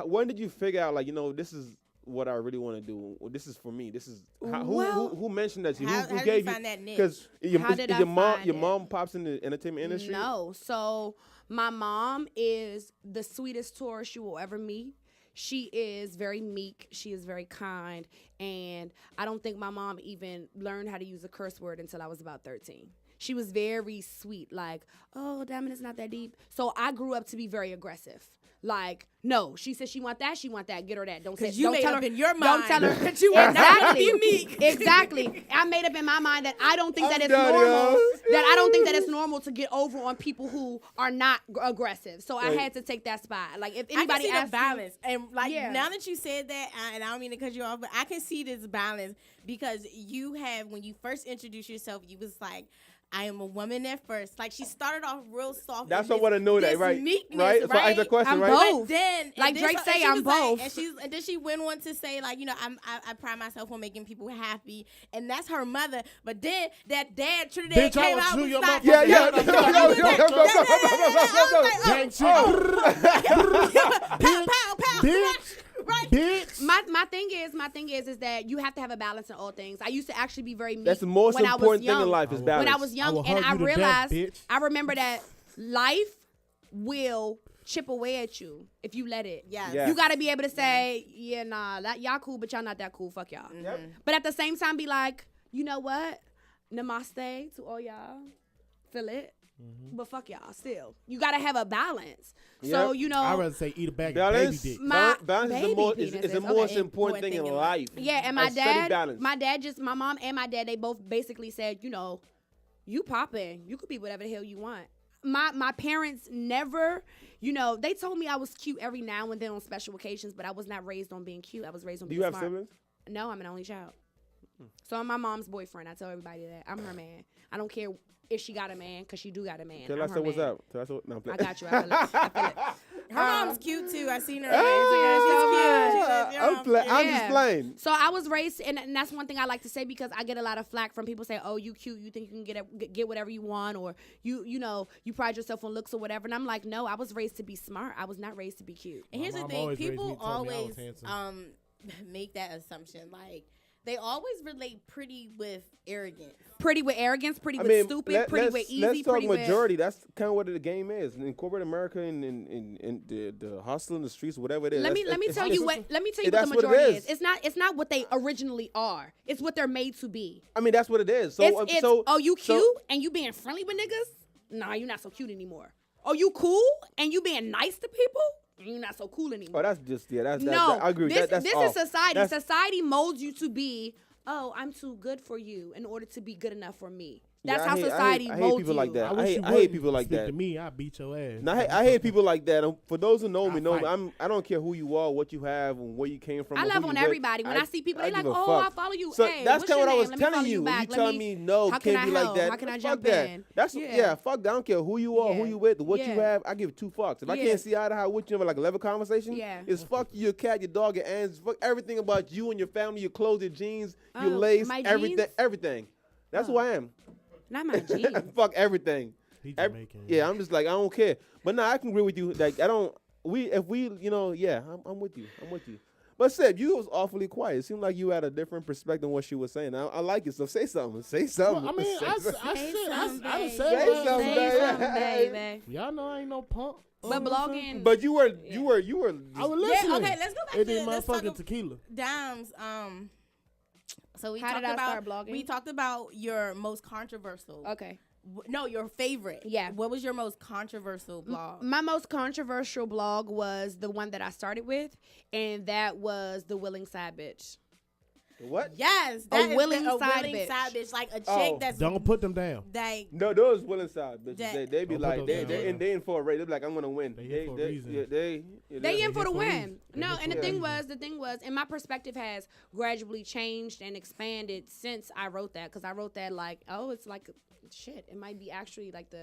when did you figure out this is what I really want to do? This is for me. This is who mentioned that to you? Who gave you? Because your mom pops in the entertainment industry. No, so my mom is the sweetest tourist you will ever meet. She is very meek. She is very kind, and I don't think my mom even learned how to use a curse word until I was about 13. She was very sweet, like, oh, Diamond, it's not that deep. So I grew up to be very aggressive. Like, no, she said she want that, get her that. Don't say, you don't made tell up her in your mind don't tell her that you are not unique. Exactly. I made up in my mind that I don't think that it's normal. That I don't think that it's normal to get over on people who are not aggressive. So I had to take that spot. Like, if anybody asks the balance, and like now that you said that, and I don't mean to cut you off, but I can see this balance because you have, when you first introduced yourself, you was like, I am a woman at first. Like, she started off real soft. That's what I want to know that, right? Meekness, right? So I asked the question, I'm right? both. Like Drake say, I'm both. And then she went on to say, like, you know, I pride myself on making people happy, and that's her mother. But then that dad Trinidad came out with like, Right. Bitch. My thing is that you have to have a balance in all things. I used to actually be very meek. That's the most important thing in life is balance. When I was young, and I realized, I remember that life will chip away at you if you let it. Yeah. You got to be able to say, nah, y'all cool, but y'all not that cool. Fuck y'all. Mm-hmm. But at the same time, be like, you know what? Namaste to all y'all. Feel it. Mm-hmm. But fuck y'all still. You got to have a balance. Yep. So, you know. I'd rather say eat a bag balance, of baby dick. Balance is the most important thing in life. Yeah, and my mom and my dad, they both basically said, you know, you poppin'. You could be whatever the hell you want. My parents never, you know, they told me I was cute every now and then on special occasions, but I was not raised on being cute. I was raised on being smart. Do you have siblings? No, I'm an only child. So I'm my mom's boyfriend. I tell everybody that. I'm her man. I don't care if she got a man, because she do got a man. Tell us what's up. No, I got you. I feel it. Her mom's cute too. I seen her. I'm just playing. So I was raised, and that's one thing I like to say, because I get a lot of flack from people saying, "Oh, you cute. You think you can get whatever you want, or you know, you pride yourself on looks or whatever." And I'm like, no, I was raised to be smart. I was not raised to be cute. And here's the thing: people always make that assumption, like. They always relate pretty with arrogance. Pretty with arrogance, pretty with stupid, pretty with easy. Let's talk majority. That's kind of what the game is. In corporate America and the hustle in the streets, whatever it is. Let me tell you what the majority is. It's not what they originally are. It's what they're made to be. I mean, that's what it is. So you cute and you being friendly with niggas? Nah, you're not so cute anymore. Oh, you cool and you being nice to people? You're not so cool anymore. Oh, that's just that's no. I agree. This that's is society. Society molds you to be, oh, I'm too good for you in order to be good enough for me. That's how society molds you. I hate people like that. I hate people like that. To me, I beat your ass. No, I hate people like that. For those who know me, I don't care who you are, what you have, and where you came from. I love on everybody. When I see people, they like, oh, I follow you. So hey, that's kind of what I was telling you. You telling me no, can't be like that. How can I jump in? That's fuck that. I don't care who you are, who you with, what you have. I give two fucks. If I can't see eye to eye with you in like a level conversation, it's fuck you, your cat, your dog, your ants, fuck everything about you and your family, your clothes, your jeans, your lace, everything. That's who I am. Not my jeans. Fuck everything. Yeah, I'm just like, I don't care. But I can agree with you. Like, I'm with you. I'm with you. But Seb, you was awfully quiet. It seemed like you had a different perspective on what she was saying. I like it. So say something. Say something. Well, I mean, I said say something, baby. Y'all know I ain't no punk. But blogging. But you were. I was listening. Yeah, okay, let's go back to motherfucking tequila. Dimes. So we talked about your most controversial. Okay. No, your favorite. Yeah. What was your most controversial blog? My most controversial blog was the one that I started with, and that was The Willing Side Bitch. What? Yes. A willing side bitch. Like a chick that's... Don't put them down. No, those willing side bitches. They be like, they in for a race. They be like, I'm going to win. They in for the win. No, and the thing was, and my perspective has gradually changed and expanded since I wrote that. Because I wrote that like, oh, it's like, shit. It might be actually like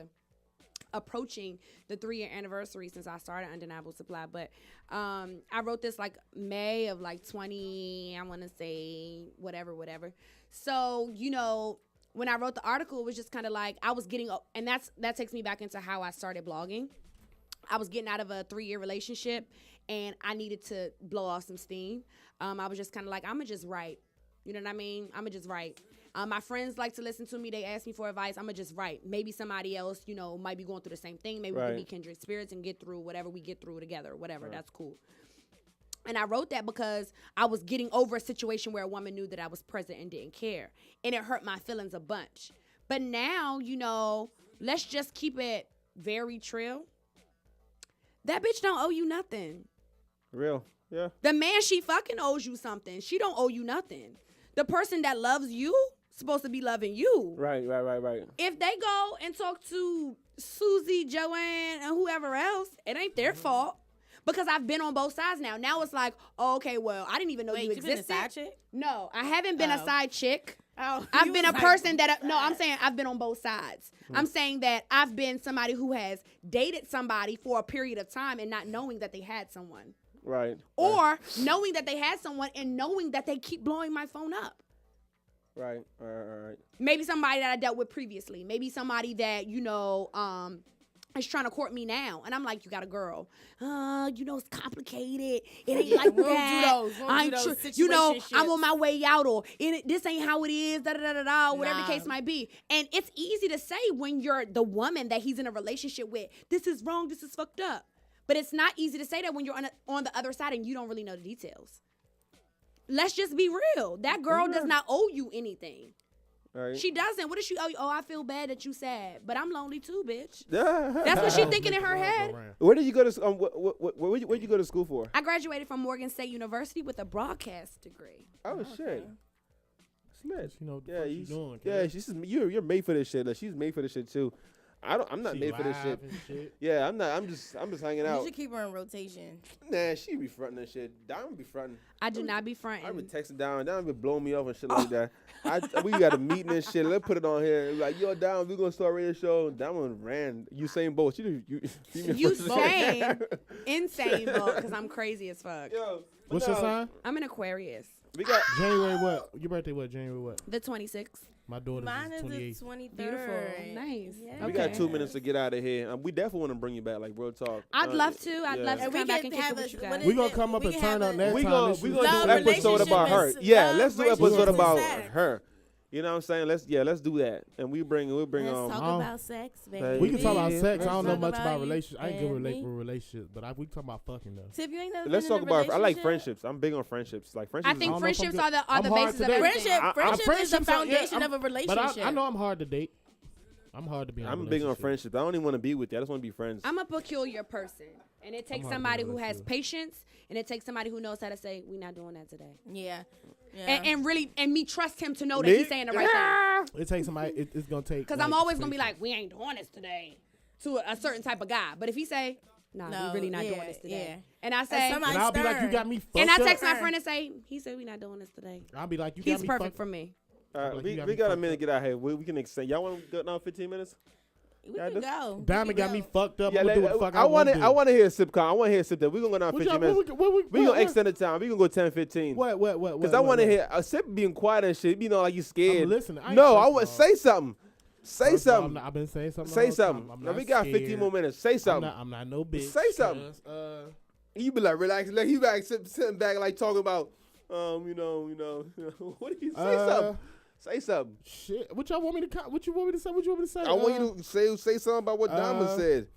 approaching the 3-year anniversary since I started Undeniable Supply. But I wrote this like May of like 20, I want to say whatever. So, you know, when I wrote the article, it was just kind of like I was getting up, and that takes me back into how I started blogging. I was getting out of a 3-year relationship, and I needed to blow off some steam. I was just kind of like, I'm going to just write. You know what I mean? I'm going to just write. My friends like to listen to me. They ask me for advice. I'm going to just write. Maybe somebody else, you know, might be going through the same thing. Maybe we can be kindred spirits and get through whatever we get through together, whatever. Right. That's cool. And I wrote that because I was getting over a situation where a woman knew that I was present and didn't care. And it hurt my feelings a bunch. But now, you know, let's just keep it very trill. that bitch don't owe you nothing. Real. Yeah. The man she fucking owes you something. She don't owe you nothing. The person that loves you supposed to be loving you. Right. If they go and talk to Susie, Joanne, and whoever else, it ain't their fault. Because I've been on both sides now. Now it's like, oh, okay, well, I didn't even know you existed. Been a side chick? No, I haven't been a side chick. Oh, I've been a person that, no, I'm saying I've been on both sides. I'm saying that I've been somebody who has dated somebody for a period of time and not knowing that they had someone. Right. Or knowing that they had someone and knowing that they keep blowing my phone up. Right. All right. Maybe somebody that I dealt with previously. Maybe somebody that, is trying to court me now. And I'm like, you got a girl. It's complicated. It ain't like that. I'm on my way out, or this ain't how it is, whatever the case might be. And it's easy to say when you're the woman that he's in a relationship with, this is wrong, this is fucked up. But it's not easy to say that when you're on the other side and you don't really know the details. Let's just be real. That girl does not owe you anything. Right. She doesn't. What does she owe you? Oh, I feel bad that you sad, but I'm lonely too, bitch. That's what she's thinking in her head. Where did you go to? Where'd you go to school for? I graduated from Morgan State University with a broadcast degree. Oh shit. Smith. Yeah, you doing? Yeah, you're made for this shit. Like, she's made for this shit too. I'm not made for this shit. Yeah, I'm not. I'm just hanging out. You should keep her in rotation. Nah, she be fronting that shit. Diamond be fronting. I do not be fronting. I be texting Diamond be blowing me off and shit like that. We got a meeting and shit. Let's put it on here. Like, yo, Diamond, we gonna start a radio show. Diamond ran. Usain Bolt. Insane Bolt, because I'm crazy as fuck. Yo, what's your sign? I'm an Aquarius. We got January what? Your birthday what? January what? The 26th. My daughter's Mine is 28th. the 23rd. Beautiful. Nice. Yeah. We got 2 minutes to get out of here. We definitely want to bring you back, like real talk. I'd love to. I'd love to And come we back can and kick have it with you a- guys. what We is gonna it? come up We and can turn have on a- that We time. gonna This do is- an episode about her. relationship Yeah, is- let's do an episode relationship about is sex. her. You know what I'm saying? Let's do that. And we bring Let's talk about sex, baby. We can talk about sex. Let's I don't know talk much about you relationships. I ain't good and with me. relationships, but we can talk about fucking though. Tip, you ain't never Let's been talk in a about. I like relationship? friendships. I'm big on friendships. Like friendships. I think I don't know if I'm friendships good. are the I'm hard basis of today. everything. Friendship is the friendships are- yeah, foundation of a relationship. But I know I'm hard to date. I'm hard to be. I'm big on friendships. I don't even want to be with you. I just want to be friends. I'm a peculiar person, and it takes hard to somebody be who with has you. patience, and it takes somebody who knows how to say, "We're not doing that today," Yeah. and really, and me trust him to know that Me? he's saying the right thing. It takes somebody. It's gonna take. Because I'm always gonna be like, "We ain't doing this today," to a certain type of guy. But if he say, "Nah, No, we really not doing yeah, this today," yeah. and I say, somebody- and I'll be like, you got me fucked and I up. text my friend and say, "He said we not doing this today." I'll be like, you got He's me perfect fucked for me. Like, you got we me got a fucked minute up. to get out here. We can extend. Y'all want to go now 15 minutes? We can go. Diamond got me fucked up. Yeah, I'm gonna do what the fuck I want want to. I want to hear a sip. I want to hear a sip. That we gonna go down 15 minutes. We gonna extend the time. We gonna go 10, 15. What? Because I want to hear a sip being quiet and shit. You know, like you scared. I'm listening. No, I want say something. Say First of all, something. I've been saying something. Say all the time. something. I'm Now not we got 15 scared. more minutes. Say something. I'm not no bitch. Say something. Just, You be like relax. Like you like sitting back like talking about what do you say something? Say something. Shit. What y'all want me to? What you want me to say? What you want me to say? I want you to say something about what Diamond said.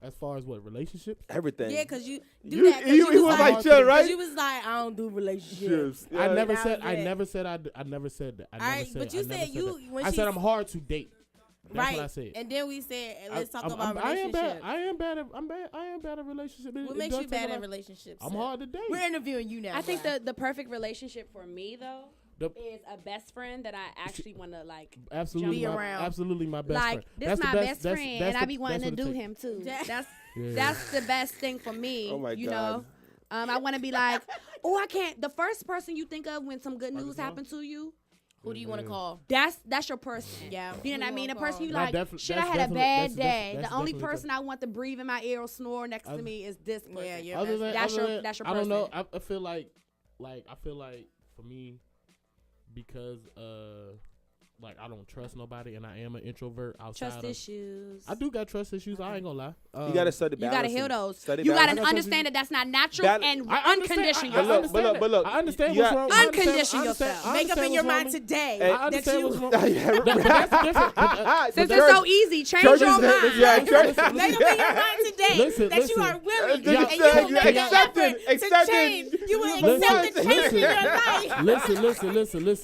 As far as what relationships? Everything. Yeah, because you do You- that. 'cause he you was like chill, right? 'cause you was like, I don't do relationships. Yeah. I that never was said. it. I never said. I never said that. I never Alright, said. but you I never said you- that. when I she said I'm hard to date. That's Right. what I said. And then we said, let's talk I'm- about I am relationships. bad. I am bad at relationships. What makes you bad at relationships? I'm hard to date. We're interviewing you now. I think bro. the perfect relationship for me though The- is a best friend that I actually want to like. Absolutely, Be my, around. absolutely my best Like friend. this That's my the best friend, that's and I the- be wanting that's to what do it him too. Yeah. That's the best thing for me. Oh my you God. know, I want to be like, oh, I can't. The first person you think of when some good news happens to you, Who do you want to call? that's your person. Yeah. You know what I mean? The person you Nah, like, definitely- shit, I that's had a definitely- bad that's day. definitely- The only that's person I want to breathe in my ear or snore next to me is this person. Yeah, you're Other than, That's other your- than- that's your I don't know. person. I feel like for me, because like I don't trust nobody, and I am an introvert outside. Trust issues. I do got trust issues. I ain't gonna lie. You gotta study You balance. gotta heal those. Study You balance. gotta understand that that's not natural and I understand- uncondition I yourself. understand But look, that. I understand you what's got- wrong. I understand- Uncondition I understand- yourself. I Make up in understand your what's wrong mind with me. today I that understand you. what's wrong. Yeah, But that's different. Since church- it's so easy, change church your is- mind. yeah, church- Make up in your mind today Listen, that you listen. are willing Yeah, and you will make an accepted, effort to accepted. change. You will Listen. accept the change in your life.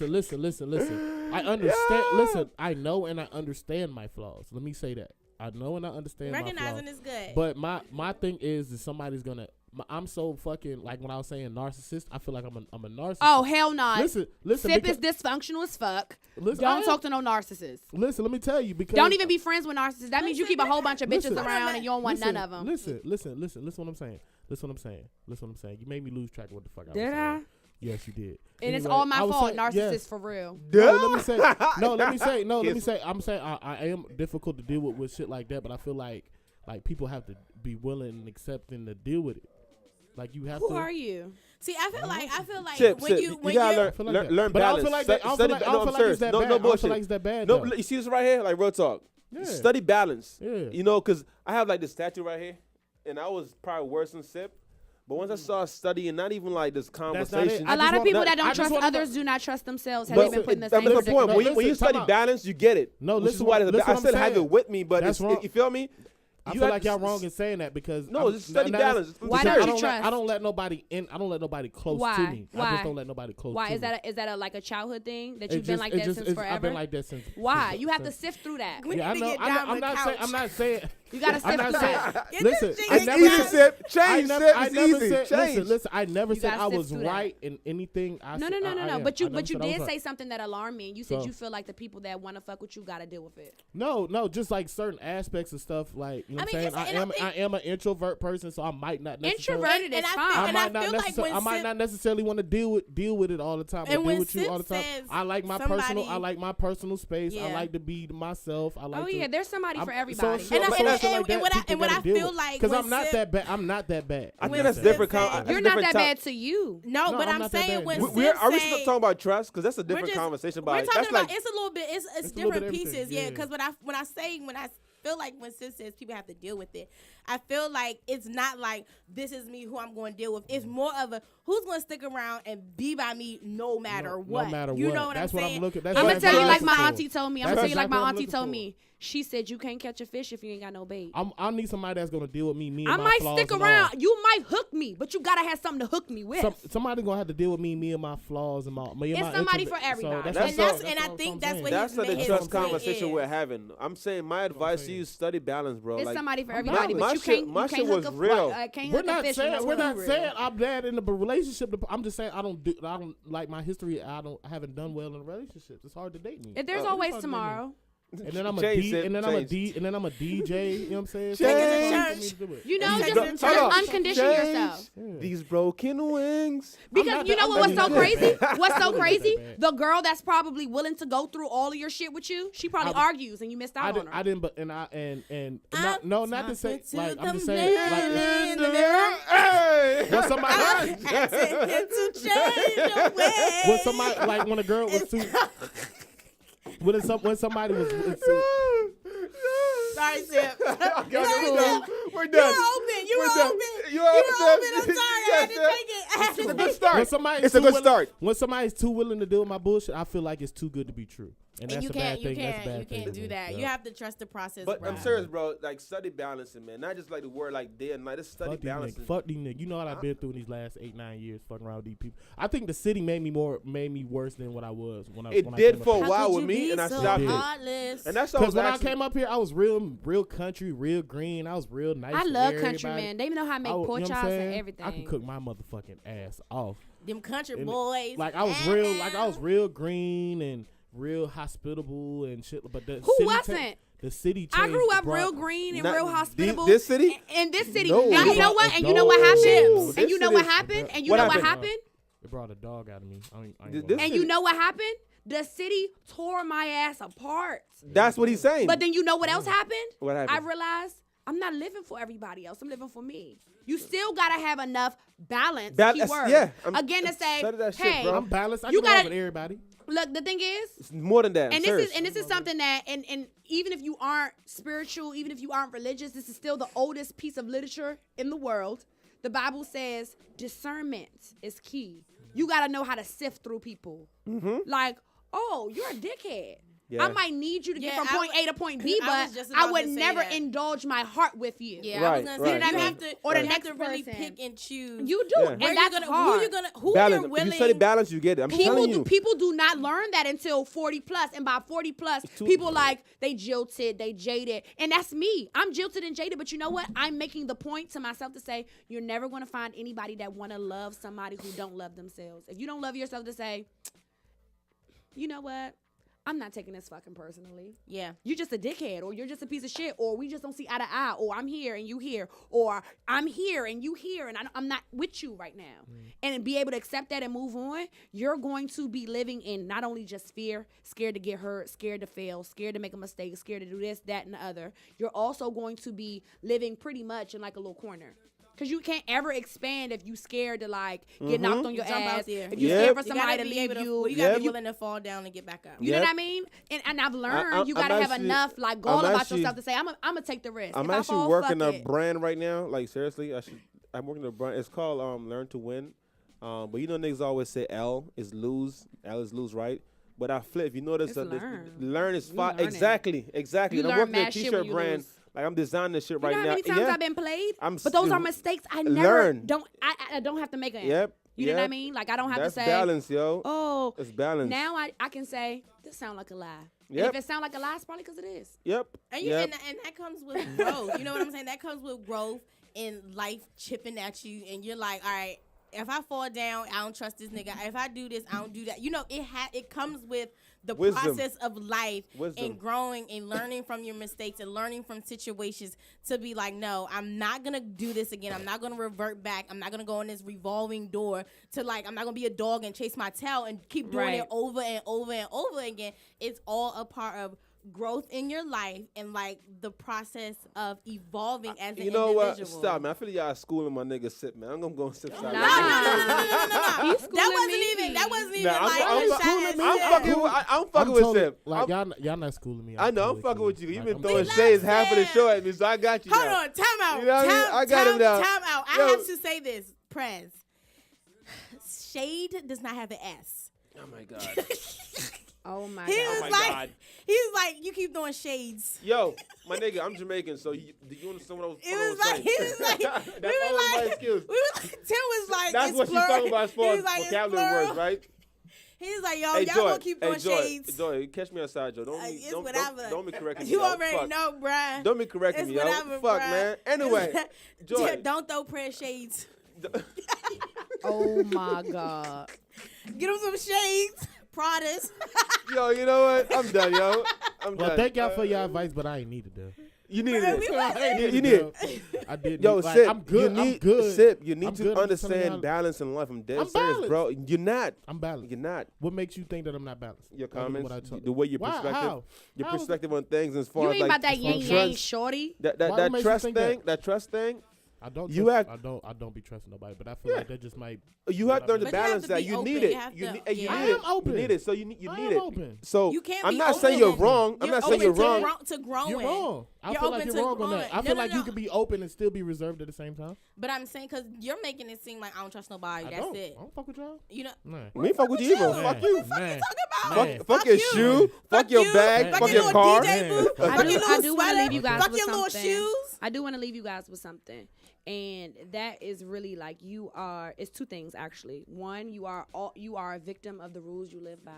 Listen. I understand. Listen, I know and I understand my flaws. Let me say that. I know and I understand. Recognizing is good. But my thing is somebody's gonna. I'm so fucking like when I was saying narcissist. I feel like I'm a narcissist. Oh hell no! Listen. Sip is dysfunctional as fuck. Don't talk to no narcissist. Listen, let me tell you because don't even be friends with narcissists. That means you keep a whole bunch of bitches around and you don't want none of them. Listen what I'm saying. Listen what I'm saying. You made me lose track of what the fuck I was saying. Did I? Yes, you did. And it's all my fault. Narcissist for real. No, let me say. I'm saying I am difficult to deal with shit like that, but I feel like people have to be willing and accepting to deal with it. Like you have to. Who are you? See, I feel like Chip, when you when gotta learn balance. But I don't feel like that. I don't feel like it's that bad. No I don't feel bullshit. like it's that bad. No, you see this right here, like real talk. Yeah. Study balance. Yeah. You know, because I have like this statue right here, and I was probably worse than Sip. But once I saw studying, not even like this conversation. A lot of people that don't trust others do not trust themselves. Have they been put in the same predicament? When you study balance, you get it. No, listen. I still have it with me, but you feel me? I feel like y'all wrong in saying that because just study balance. Why don't you trust? I don't let nobody in. I don't let nobody close to me. Why? I just don't let nobody close. Why to is me. is that like a childhood thing that you've been like that since forever? I've been like that since. Why? You have to sift through that. Yeah, I know. I'm not saying. You gotta sift through that. Listen, I never said change. Listen, I never said I was right in anything. No. But you did say something that alarmed me. You said you feel like the people that want to fuck with you gotta deal with it. No, just like certain aspects of stuff. Like you know what I'm saying. I am an introvert person, so I might not necessarily. Introverted is fine. I might not necessarily want to deal with it all the time. Or deal with you all the time. I like my personal space. I like to be myself. I like. Oh yeah, there's somebody for everybody. And what I feel like, because I'm not that bad. I'm not that bad. I think that's different. You're not that bad to you. No, but I'm saying when are we still talking about trust? Because that's a different conversation. We're talking about it's a little bit. It's different pieces. Yeah, because when I feel like when sis says people have to deal with it, I feel like it's not like this is me who I'm going to deal with. It's more of a who's going to stick around and be by me no matter what. No matter you what. know what that's I'm saying? what I'm looking. I'm gonna tell you like my auntie told me. I'm gonna tell you like my auntie told me. She said you can't catch a fish if you ain't got no bait. I need somebody that's gonna deal with me. I might stick around. You might hook me, but you gotta have something to hook me with. Somebody's gonna have to deal with me and my flaws and my. It's somebody for everybody. And I think that's what that's the trust conversation we're having. I'm saying my advice to you: study balance, bro. It's somebody for everybody, but you can't. My shit was real. We're not saying I'm bad in the relationship. I'm just saying I don't like my history. I haven't done well in relationships. It's hard to date me. If there's always tomorrow. And then I'm a DJ. You know what I'm saying? You know, just uncondition yourself. These broken wings. Because you know what's so crazy? What's so crazy? The girl that's probably willing to go through all of your shit with you, she probably argues and you missed out on her. I didn't, but not to say like I'm just saying like when somebody like when a girl was too. When somebody was sorry, Sip. We're done. You were open. I'm sorry. I had to take it. It's a good start. It's a good start. When somebody's too willing to deal with my bullshit, I feel like it's too good to be true. And that's a bad thing. You can't do that. You have to trust the process. But I'm serious, bro. Like study balancing, man. Not just like the word like day and night. It's study balancing. Fuck these niggas. You know what I've been through in these last 8-9 years fucking around with these people. I think the city made me worse than what I was when I did for a while with me, and I stopped it. And that's because when I came up here, I was real country, real green. I was real nice. I love country, man. They know how to make pork chops and everything. I can cook my motherfucking ass off. Them country boys. Like I was real green and real hospitable and shit. But the who wasn't? The city changed. I grew up real green and real hospitable. This city? In this city. No. And you know what? And you know what happened? And you know what happened? And you know what happened? It brought a dog out of me. And you know what happened? The city tore my ass apart. That's what he's saying. But then you know what else happened? What happened? I realized I'm not living for everybody else. I'm living for me. You still gotta have enough balance. Keyword. Yeah. Again, to say, hey, I'm balanced. I can go with everybody. Look, the thing is, it's more than that. And this is something that, and even if you aren't spiritual, even if you aren't religious, this is still the oldest piece of literature in the world. The Bible says discernment is key. You gotta know how to sift through people. Mm-hmm. Like, oh, you're a dickhead. I might need you to get from point A to point B, but I would never indulge my heart with you. Yeah, I was gonna say you have to, or the next to really pick and choose. You do, and that's hard. Who you're willing. If you study balance, you get it. I'm telling you. People do not learn that until 40 plus, and by 40 plus, people like they jilted, they jaded, and that's me. I'm jilted and jaded, but you know what? I'm making the point to myself to say you're never going to find anybody that want to love somebody who don't love themselves. If you don't love yourself, to say, you know what? I'm not taking this fucking personally. Yeah. You're just a dickhead, or you're just a piece of shit, or we just don't see eye to eye, or I'm here and you here, or I'm here and you here, and I'm not with you right now. And be able to accept that and move on, you're going to be living in not only just fear, scared to get hurt, scared to fail, scared to make a mistake, scared to do this, that, and the other. You're also going to be living pretty much in like a little corner. Because you can't ever expand if you scared to like get knocked on your ass. If you scared for somebody to leave you. You gotta be willing to fall down and get back up. You know what I mean? And I've learned you gotta have enough like goal about yourself to say, I'm gonna take the risk. I'm actually working a brand right now. Like seriously, I'm working a brand. It's called Learn to Win. But you know niggas always say L is lose. L is lose, right? But I flip. You notice that learn is fine. Exactly. You I'm working a t-shirt brand. Like I'm designing this shit right now. You know how many times I've been played? But those are mistakes I never don't. I don't have to make them. Yep. You know what I mean? Like I don't have to say. That's balance, yo. Oh, it's balance. Now I can say this sound like a lie. Yep. And if it sound like a lie, it's probably because it is. Yep. And that comes with growth. You know what I'm saying? That comes with growth and life chipping at you, and you're like, all right. If I fall down, I don't trust this nigga. If I do this, I don't do that. You know, it comes with the process of life and growing and learning from your mistakes and learning from situations to be like, no, I'm not going to do this again. I'm not going to revert back. I'm not going to go in this revolving door to like, I'm not going to be a dog and chase my tail and keep doing it over and over and over again. It's all a part of growth in your life and like the process of evolving as an individual. You know what? Stop, man. I feel like y'all schooling my nigga sip, man. I'm gonna go and sip side. No. That wasn't even like I'm fucking with Sip. Like y'all not schooling me. I know. I'm fucking with you. You've been throwing shades half of the show at me, so I got you. Hold on, time out. You know what I mean? I got him now. Time out. I have to say this, Prez. Shade does not have an S. Oh my god. Oh my god. He was like, you keep throwing shades. Yo, my nigga, I'm Jamaican, so do you understand what I was saying? It was like, he was like, that's always my excuse. Tim was like, that's what she's talking about as far as vocabulary words, right? He was like, yo, y'all gonna keep throwing shades. Joy, catch me outside, Joe. Don't be correcting me. You already know, bruh. Don't be correcting me, yo. Fuck, man. Anyway, Joy. Don't throw prayer shades. Oh my god. Get him some shades. Pradas. Yo, you know what? I'm done, yo. I'm done. Thank y'all for your advice, but I ain't need it though. You needed it. You need it. I did. Yo, like, Sip, I'm good. I'm good. Sip, you need to understand balance in life. I'm dead serious, balanced. bro. You're not. I'm balanced. You're not. What makes you think that I'm not balanced? Your comments, the way your perspective, your perspective on things as far you as ain't like about that yang shorty. That trust thing. I don't be trusting nobody, but I feel like that just might. You have to learn to balance that. You need it. I am open. You need it. So you need it. Open. So you can't I'm not saying you're wrong. I'm not saying you're wrong. To growing. You're wrong. I feel like you're wrong on that. I feel like you can be open and still be reserved at the same time. But I'm saying because you're making it seem like I don't trust nobody. That's it. I don't fuck with y'all. You know. We ain't fuck with you either. Fuck you. What are you talking about? Fuck your shoe. Fuck your bag. Fuck your car. I do want to leave you guys with something. Fuck your little shoes. I do want to leave you guys with something. And that is really like it's two things actually. One, you are a victim of the rules you live by.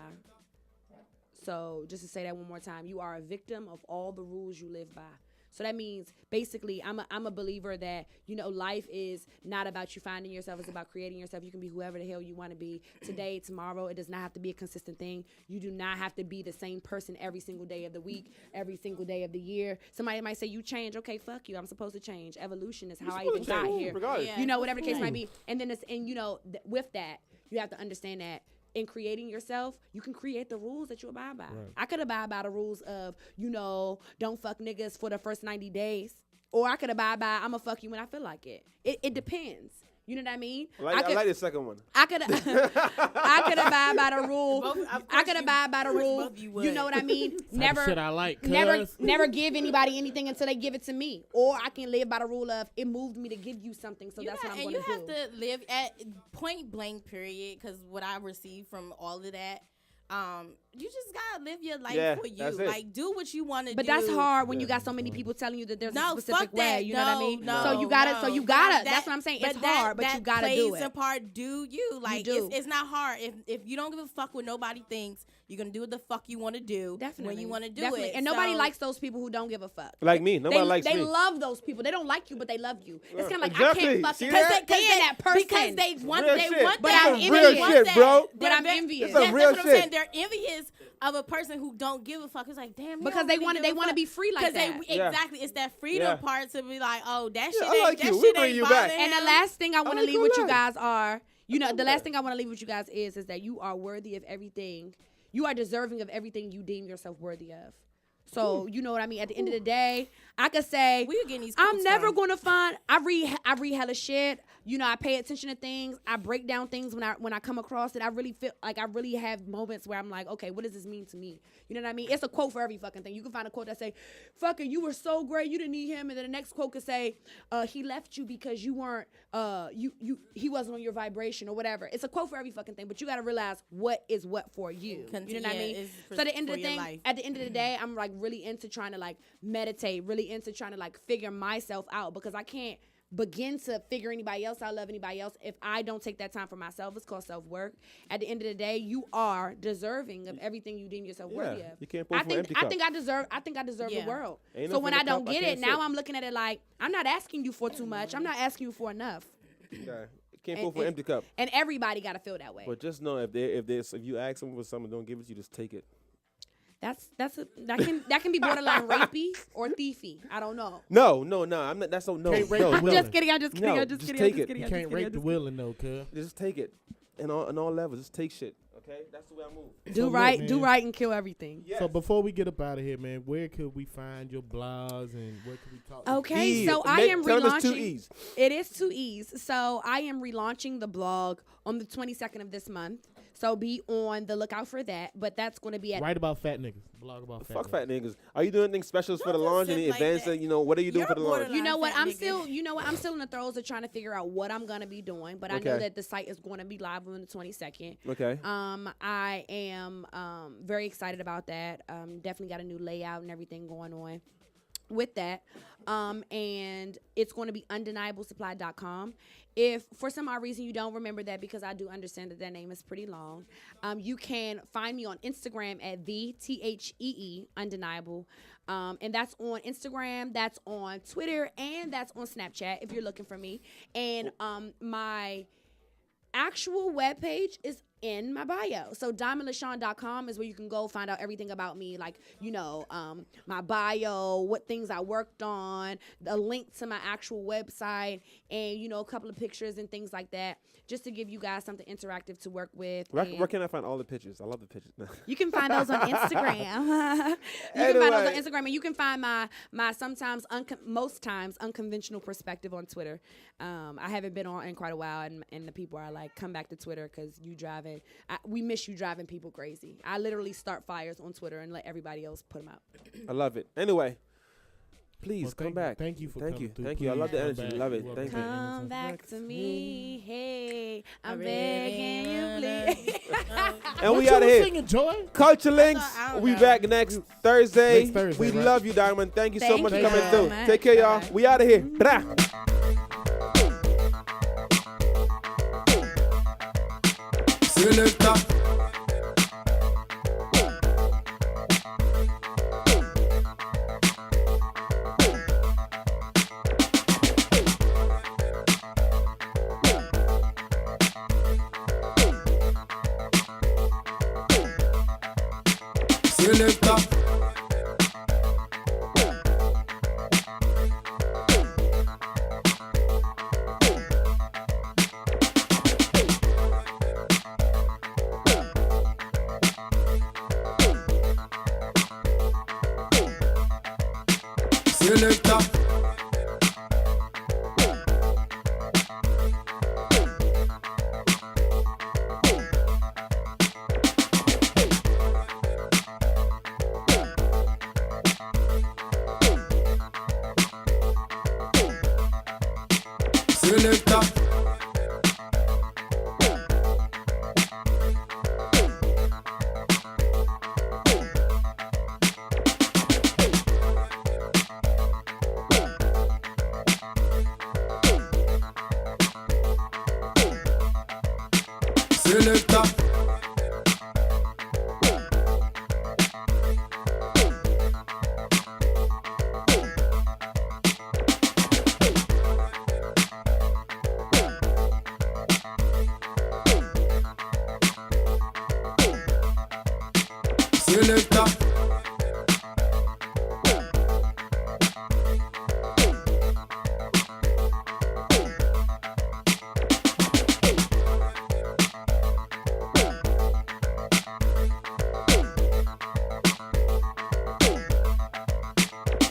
So just to say that one more time, you are a victim of all the rules you live by. So that means basically I'm a believer that, life is not about you finding yourself. It's about creating yourself. You can be whoever the hell you want to be today, tomorrow. It does not have to be a consistent thing. You do not have to be the same person every single day of the week, every single day of the year. Somebody might say you change. Okay, fuck you. I'm supposed to change. Evolution is how I even got here. Whatever the case might be. And then with that, you have to understand that in creating yourself, you can create the rules that you abide by. Right. I could abide by the rules of, don't fuck niggas for the first 90 days. Or I could abide by, I'm going to fuck you when I feel like it. It depends. You know what I mean? I like the second one. I could abide by the rule. I could abide by the rule. You know what I mean? Never give anybody anything until they give it to me. Or I can live by the rule of it moved me to give you something, so that's what I'm going to do. And you have to live at point blank period, because what I received from all of that You just gotta live your life for you. Like, do what you want to do. But that's hard when you got so many people telling you that there's a specific way. You know what I mean? No, so you gotta. That's what I'm saying. It's hard, but you gotta do it. That plays a part. Do you like? It's not hard. If you don't give a fuck what nobody thinks, you're gonna do what the fuck you want to do. Definitely. When you want to do it. And nobody likes those people who don't give a fuck. Like me. Nobody likes me. They love those people. They don't like you, but they love you. It's kind of like I can't fuck because they that person. Because they want that. But I'm envious, bro. But I'm envious. That's what I'm saying. They're envious of a person who don't give a fuck. It's like, damn, because they want to be free like that. Exactly, it's that freedom part to be like, oh, that shit ain't that shit ain't bothering him. And the last thing I want to leave with you guys are, the last thing I want to leave with you guys is that you are worthy of everything. You are deserving of everything you deem yourself worthy of. So, you know what I mean? At the end of the day, I could say, I'm never going to find, I read hella shit. I pay attention to things. I break down things when I come across it. I really feel like I really have moments where I'm like, okay, what does this mean to me? You know what I mean? It's a quote for every fucking thing. You can find a quote that say, fucking, you were so great, you didn't need him. And then the next quote could say, he left you because you weren't, he wasn't on your vibration or whatever. It's a quote for every fucking thing, but you got to realize what is what for you. You know what I mean? So at the end of the thing, at the end of the day, I'm like really into trying to like meditate, really into trying to like figure myself out, because I can't begin to figure anybody else out, love anybody else if I don't take that time for myself. It's called self-work. At the end of the day, you are deserving of everything you deem yourself worthy of. You can't pour from an empty cup. I think I deserve the world. So when I don't get it, now I'm looking at it like, I'm not asking you for too much. I'm not asking you for enough. Yeah. Can't pour from an empty cup. And everybody got to feel that way. But just know if you ask someone for something, don't give it to you, just take it. That can be borderline rapey or thiefy. I don't know. No. I'm not. That's no. I'm just kidding. I'm just kidding. You can't rape the willing though, cuz. Just take it, and on all levels, just take shit. Okay, that's the way I move. Do right, and kill everything. Yes. So before we get up out of here, man, where could we find your blogs and where could we talk? Okay, so I am relaunching. 2 E's. It is 2 E's. So I am relaunching the blog on the 22nd of this month. So be on the lookout for that. But that's going to be at Right About Fat Niggas. Blog about fat niggas. Are you doing anything specials for the launch? Any events? What are you doing for the launch? You know what? I'm still in the throes of trying to figure out what I'm gonna be doing. But I know that the site is going to be live on the 22nd. Okay. I am very excited about that. Definitely got a new layout and everything going on with that. And it's going to be undeniablesupply.com. If for some odd reason you don't remember that, because I do understand that name is pretty long, you can find me on Instagram at THEE undeniable. And that's on Instagram, that's on Twitter, and that's on Snapchat if you're looking for me. And my actual webpage is in my bio. So diamondlashawn.com is where you can go find out everything about me, like, my bio, what things I worked on, a link to my actual website, and, a couple of pictures and things like that, just to give you guys something interactive to work with. Where can I find all the pictures? I love the pictures. You can find those on Instagram. Can find those on Instagram, and you can find my sometimes, most times, unconventional perspective on Twitter. I haven't been on in quite a while, and the people are like, come back to Twitter because you driving. We miss you driving people crazy. I literally start fires on Twitter and let everybody else put them out. I love it. Anyway, please come back. Thank you for coming through. Thank you. I love the energy. Love it. Thank you. Come back to me. Hey, I'm begging you, please. And we out of here. Singing, Joy? Culture Links. We'll be back next Thursday. We right? love you, Diamond. Thank you so much for coming through. Take care, y'all. We out of here. Bra. Selector. Selector. Selector. Selector. Selector.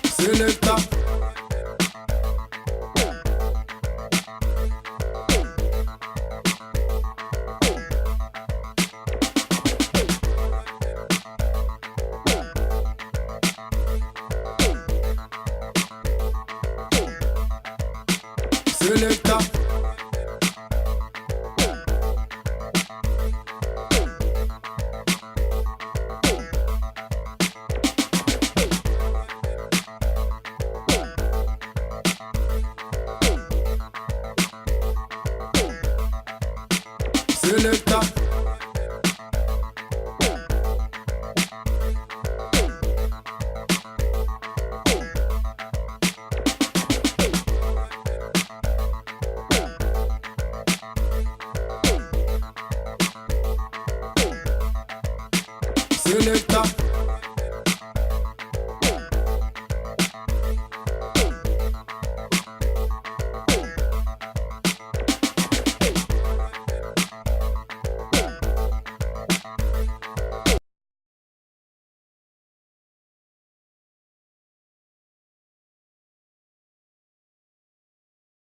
Selector. Selector. Selector. Selector.